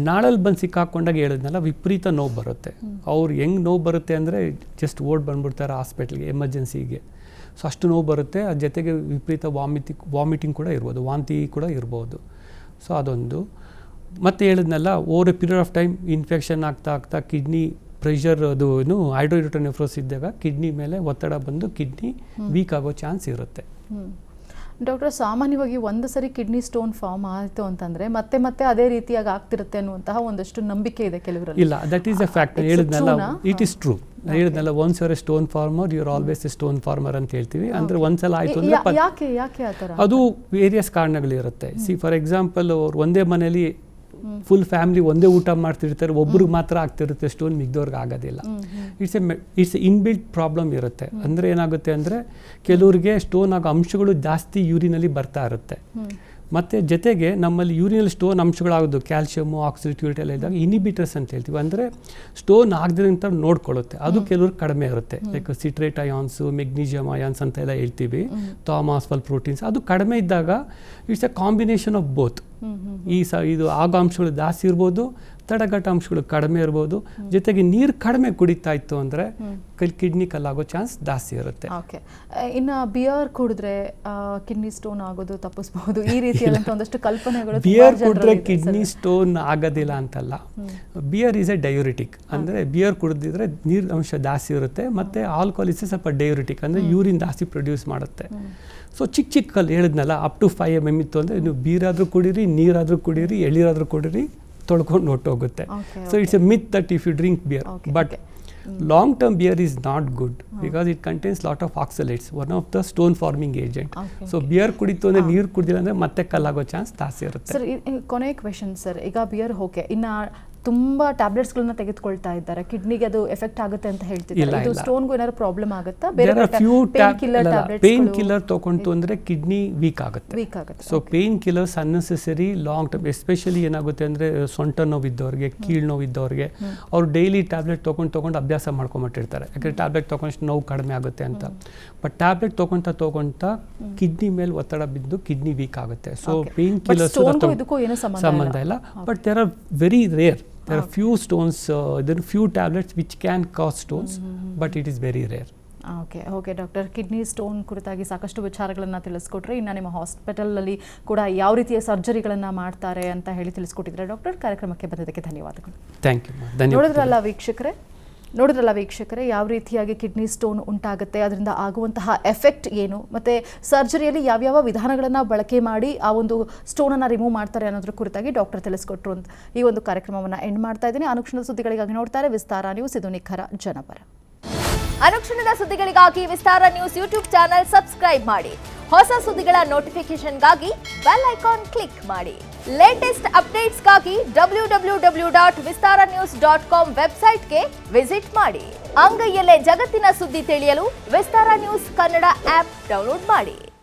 ನಾಳಲ್ಲಿ ಬಂದು ಸಿಕ್ಕಾಕೊಂಡಾಗ ಹೇಳಿದ್ನಲ್ಲ, ವಿಪರೀತ ನೋವು ಬರುತ್ತೆ. ಅವ್ರು ಹೆಂಗೆ ನೋವು ಬರುತ್ತೆ ಅಂದರೆ ಜಸ್ಟ್ ಬಂದ್ಬಿಡ್ತಾರೆ ಹಾಸ್ಪಿಟ್ಲಿಗೆ, ಎಮರ್ಜೆನ್ಸಿಗೆ. ಸೊ ಅಷ್ಟು ನೋವು ಬರುತ್ತೆ. ಅದ್ರ ಜೊತೆಗೆ ವಿಪರೀತ ವಾಮಿಟಿಂಗ್ ಕೂಡ ಇರ್ಬೋದು, ವಾಂತಿ ಕೂಡ ಇರ್ಬೋದು. ಸೊ ಅದೊಂದು. ಮತ್ತು ಹೇಳಿದ್ನಲ್ಲ, over A period of time infection ಆಗ್ತಾ ಕಿಡ್ನಿ ಪ್ರೆಷರ್ ಅದು ಹೈಡ್ರೋಯೂರೋಟೋನೆಫ್ರೋಸಿಸ್ ಇದ್ದಾಗ ಕಿಡ್ನಿ ಮೇಲೆ ಒತ್ತಡ ಬಂದು ಕಿಡ್ನಿ ವೀಕ್ ಆಗೋ ಚಾನ್ಸ್ ಇರುತ್ತೆ. ಡಾಕ್ಟರ್, ಸಾಮಾನ್ಯವಾಗಿ ಒಂದು ಸರಿ ಕಿಡ್ನಿ ಸ್ಟೋನ್ ಫಾರ್ಮ್ ಆಯಿತು ಅಂತಂದರೆ ಮತ್ತೆ ಅದೇ ರೀತಿಯಾಗಿ ಆಗ್ತಿರುತ್ತೆ ಅನ್ನುವಂತಹ ಒಂದಷ್ಟು ನಂಬಿಕೆ ಇದೆ ಕೆಲವರಲ್ಲಿ. ಇಲ್ಲ, ದಟ್ ಈಸ್ ಅ ಫ್ಯಾಕ್ಟ್. ಹೇಳಿದ್ನಲ್ಲ, ಇಟ್ ಈಸ್ ಟ್ರೂ. ಹೇಳಿದ್ನಲ್ಲ, once you're a stone former you are always a stone former ಅಂತ ಹೇಳ್ತೀವಿ. ಅಂದರೆ ಒಂದ್ಸಲ ಆಯಿತು ಅಂದರೆ ಯಾಕೆ ಆ ಥರ? ಅದು ವೇರಿಯಸ್ ಕಾರಣಗಳಿರುತ್ತೆ. ಫಾರ್ ಎಕ್ಸಾಂಪಲ್, ಅವ್ರು ಒಂದೇ ಮನೇಲಿ ಫುಲ್ ಫ್ಯಾಮಿಲಿ ಒಂದೇ ಊಟ ಮಾಡ್ತಿರ್ತಾರೆ, ಒಬ್ರಿಗೆ ಮಾತ್ರ ಆಗ್ತಿರುತ್ತೆ ಸ್ಟೋನ್, ಮಿಗ್ದವ್ರಿಗೆ ಆಗೋದಿಲ್ಲ. ಇಟ್ಸ್ ಇನ್ಬಿಲ್ಟ್ ಪ್ರಾಬ್ಲಮ್ ಇರುತ್ತೆ. ಅಂದರೆ ಏನಾಗುತ್ತೆ ಅಂದರೆ ಕೆಲವ್ರಿಗೆ ಸ್ಟೋನ್ ಆಗೋ ಅಂಶಗಳು ಜಾಸ್ತಿ ಯೂರಿನಲ್ಲಿ ಬರ್ತಾ ಇರುತ್ತೆ. ಮತ್ತು ಜೊತೆಗೆ ನಮ್ಮಲ್ಲಿ ಯೂರಿನಲ್ಲಿ ಸ್ಟೋನ್ ಅಂಶಗಳಾಗೋದು ಕ್ಯಾಲ್ಶಿಯಮು, ಆಕ್ಸಿಲೇಟ್ ಎಲ್ಲ ಇದ್ದಾಗ ಇನಿಬಿಟರ್ಸ್ ಅಂತ ಹೇಳ್ತೀವಿ. ಅಂದರೆ ಸ್ಟೋನ್ ಆಗದಿರಂತ ನೋಡ್ಕೊಳ್ಳುತ್ತೆ. ಅದು ಕೆಲವ್ರು ಕಡಿಮೆ ಇರುತ್ತೆ. Like citrate ions, magnesium ions ಅಂತ ಎಲ್ಲ ಹೇಳ್ತೀವಿ, ಥಾಮಾಸ್ಫಲ್ ಪ್ರೋಟೀನ್ಸ್. ಅದು ಕಡಿಮೆ ಇದ್ದಾಗ it's A combination of both. ಇದು ಆಗೋ ಅಂಶಗಳು ಜಾಸ್ತಿ ಇರ್ಬೋದು, ತಡೆಗಟ್ಟ ಅಂಶಗಳು ಕಡಿಮೆ ಇರ್ಬೋದು. ಜೊತೆಗೆ ನೀರು ಕಡಿಮೆ ಕುಡಿತಾ ಇತ್ತು ಅಂದರೆ ಕಿಡ್ನಿ ಕಲ್ಲಾಗೋ ಚಾನ್ಸ್ ಜಾಸ್ತಿ ಇರುತ್ತೆ. ಓಕೆ, ಇನ್ನು ಬಿಯರ್ ಕುಡಿದ್ರೆ ಕಿಡ್ನಿ ಸ್ಟೋನ್ ಆಗೋದು ತಪ್ಪಿಸ್ಬಹುದು, ಈ ರೀತಿಯಾದಂಥ ಒಂದಷ್ಟು ಕಲ್ಪನೆಗಳು. ಬಿಯರ್ ಕುಡಿದ್ರೆ ಕಿಡ್ನಿ ಸ್ಟೋನ್ ಆಗೋದಿಲ್ಲ ಅಂತಲ್ಲ. Beer is a diuretic. ಅಂದರೆ ಬಿಯರ್ ಕುಡಿದಿದ್ರೆ ನೀರು ಅಂಶ ಜಾಸ್ತಿ ಇರುತ್ತೆ. ಮತ್ತು ಆಲ್ಕೋಹಾಲ್ ಇಸ್ ಸ್ವಲ್ಪ ಡಯೂರಿಟಿಕ್, ಅಂದರೆ ಯೂರಿನ್ ಜಾಸ್ತಿ ಪ್ರೊಡ್ಯೂಸ್ ಮಾಡುತ್ತೆ. ಸೊ ಚಿಕ್ಕ ಕಲ್ಲು ಹೇಳಿದ್ನಲ್ಲ, ಅಪ್ ಟು 5 mm ಇತ್ತು ಅಂದರೆ ನೀವು ಬೀರಾದರೂ ಕುಡೀರಿ, ನೀರಾದರೂ ಕುಡೀರಿ, ಎಳೀರಾದರೂ ಕುಡೀರಿ, ತೊಳ್ಕೊಂಡು ಹೊಟ್ಟೋಗುತ್ತೆ. So it's a myth that if you drink beer, but long term beer is not good because it contains lot of oxalates, one of the stone forming agent. So beer ಕುಡಿತು ಅಂದರೆ ನೀರು ಕುಡಿದಿಲ್ಲ ಅಂದರೆ ಮತ್ತೆ ಕಲ್ಲಾಗೋ ಚಾನ್ಸ್ ಜಾಸ್ತಿ ಇರುತ್ತೆ. Sir, ಕೊನೆಯ question sir, ಈಗ beer okay, ಇನ್ನು ತುಂಬ ಟ್ಯಾಬ್ಲೆಟ್ಸ್ಗಳನ್ನ ತೆಗೆದುಕೊಳ್ತಾ ಇದ್ದಾರೆ, ಕಿಡ್ನಿಗೆ ಅದು ಎಫೆಕ್ಟ್ ಆಗುತ್ತೆ ಅಂತ ಹೇಳ್ತಿದ್ದಾರೆ. ಇದು ಸ್ಟೋನ್ಗೂ ಏನಾದ್ರು ಪ್ರಾಬ್ಲಮ್ ಆಗುತ್ತಾ? ಪೇನ್ ಕಿಲ್ಲರ್ ತಗೊಂಡು ಅಂದರೆ ಕಿಡ್ನಿ ವೀಕ್ ಆಗುತ್ತೆ. So pain killers unnecessary long term, especially ಏನಾಗುತ್ತೆ ಅಂದರೆ ಸೊಂಟ ನೋವಿದ್ದವ್ರಿಗೆ, ಕೀಳು ನೋವಿದ್ದವ್ರಿಗೆ, ಅವ್ರು ಡೈಲಿ ಟ್ಯಾಬ್ಲೆಟ್ ತೊಗೊಂಡು ಅಭ್ಯಾಸ ಮಾಡ್ಕೊಂಬಿಟ್ಟಿರ್ತಾರೆ. ಯಾಕಂದರೆ ಟ್ಯಾಬ್ಲೆಟ್ ತೊಗೊಂಡು ನೋವು ಕಡಿಮೆ ಆಗುತ್ತೆ ಅಂತ. ಬಟ್ ಟ್ಯಾಬ್ಲೆಟ್ ತೊಗೊಂತಾ ಕಿಡ್ನಿ ಮೇಲೆ ಒತ್ತಡ ಬಿದ್ದು ಕಿಡ್ನಿ ವೀಕ್ ಆಗುತ್ತೆ. ಸೊ ಪೇನ್ ಕಿಲ್ಲರ್ಸ್ ಸಂಬಂಧ ಇಲ್ಲ. But there are very rare. There are few stones, there are few tablets which can cause stones, but it is very rare. Okay doctor, kidney stone ಕುರಿತಾಗಿ ಸಾಕಷ್ಟು ವಿಚಾರಗಳನ್ನು ತಿಳಿಸ್ಕೊಟ್ರೆ. ಇನ್ನು ನಿಮ್ಮ ಹಾಸ್ಪಿಟಲಲ್ಲಿ ಕೂಡ ಯಾವ ರೀತಿಯ ಸರ್ಜರಿಗಳನ್ನು ಮಾಡ್ತಾರೆ ಅಂತ ಹೇಳಿ ತಿಳಿಸ್ಕೊಟ್ಟಿದ್ದಾರೆ ಡಾಕ್ಟರ್. ಕಾರ್ಯಕ್ರಮಕ್ಕೆ ಬಂದಿದ್ದಕ್ಕೆ ಧನ್ಯವಾದಗಳು. Thank you. ನೋಡಿದ್ರಲ್ಲ ವೀಕ್ಷಕರೇ, ಯಾವ ರೀತಿಯಾಗಿ ಕಿಡ್ನಿ ಸ್ಟೋನ್ ಉಂಟಾಗುತ್ತೆ, ಅದರಿಂದ ಆಗುವಂತಹ ಎಫೆಕ್ಟ್ ಏನು, ಮತ್ತು ಸರ್ಜರಿಯಲ್ಲಿ ಯಾವ್ಯಾವ ವಿಧಾನಗಳನ್ನು ಬಳಕೆ ಮಾಡಿ ಆ ಒಂದು ಸ್ಟೋನನ್ನು ರಿಮೂವ್ ಮಾಡ್ತಾರೆ ಅನ್ನೋದ್ರ ಕುರಿತಾಗಿ ಡಾಕ್ಟರ್ ತಿಳಿಸ್ಕೊಟ್ರು ಅಂತ ಈ ಒಂದು ಕಾರ್ಯಕ್ರಮವನ್ನು ಎಂಡ್ ಮಾಡ್ತಾ ಇದ್ದೀನಿ. ಅನುಕ್ಷಣದ ಸುದ್ದಿಗಳಿಗಾಗಿ ನೋಡ್ತಾರೆ ವಿಸ್ತಾರ ನ್ಯೂಸ್, ಇದು ನಿಖರ ಜನಪರ. ಅನುಕ್ಷಣದ ಸುದ್ದಿಗಳಿಗಾಗಿ ವಿಸ್ತಾರ ನ್ಯೂಸ್ ಯೂಟ್ಯೂಬ್ ಚಾನೆಲ್ ಸಬ್ಸ್ಕ್ರೈಬ್ ಮಾಡಿ. ಹೊಸ ಸುದ್ದಿಗಳ ನೋಟಿಫಿಕೇಶನ್ಗಾಗಿ ಬೆಲ್ ಐಕಾನ್ ಕ್ಲಿಕ್ ಮಾಡಿ. ಲೇಟೆಸ್ಟ್ ಅಪ್ಡೇಟ್ಸ್ಗಾಗಿ www.vistaranews.com ವೆಬ್ಸೈಟ್ಗೆ ವಿಸಿಟ್ ಮಾಡಿ. ಅಂಗೈಯಲ್ಲೇ ಜಗತ್ತಿನ ಸುದ್ದಿ ತಿಳಿಯಲು ವಿಸ್ತಾರ ನ್ಯೂಸ್ ಕನ್ನಡ ಆಪ್ ಡೌನ್ಲೋಡ್ ಮಾಡಿ.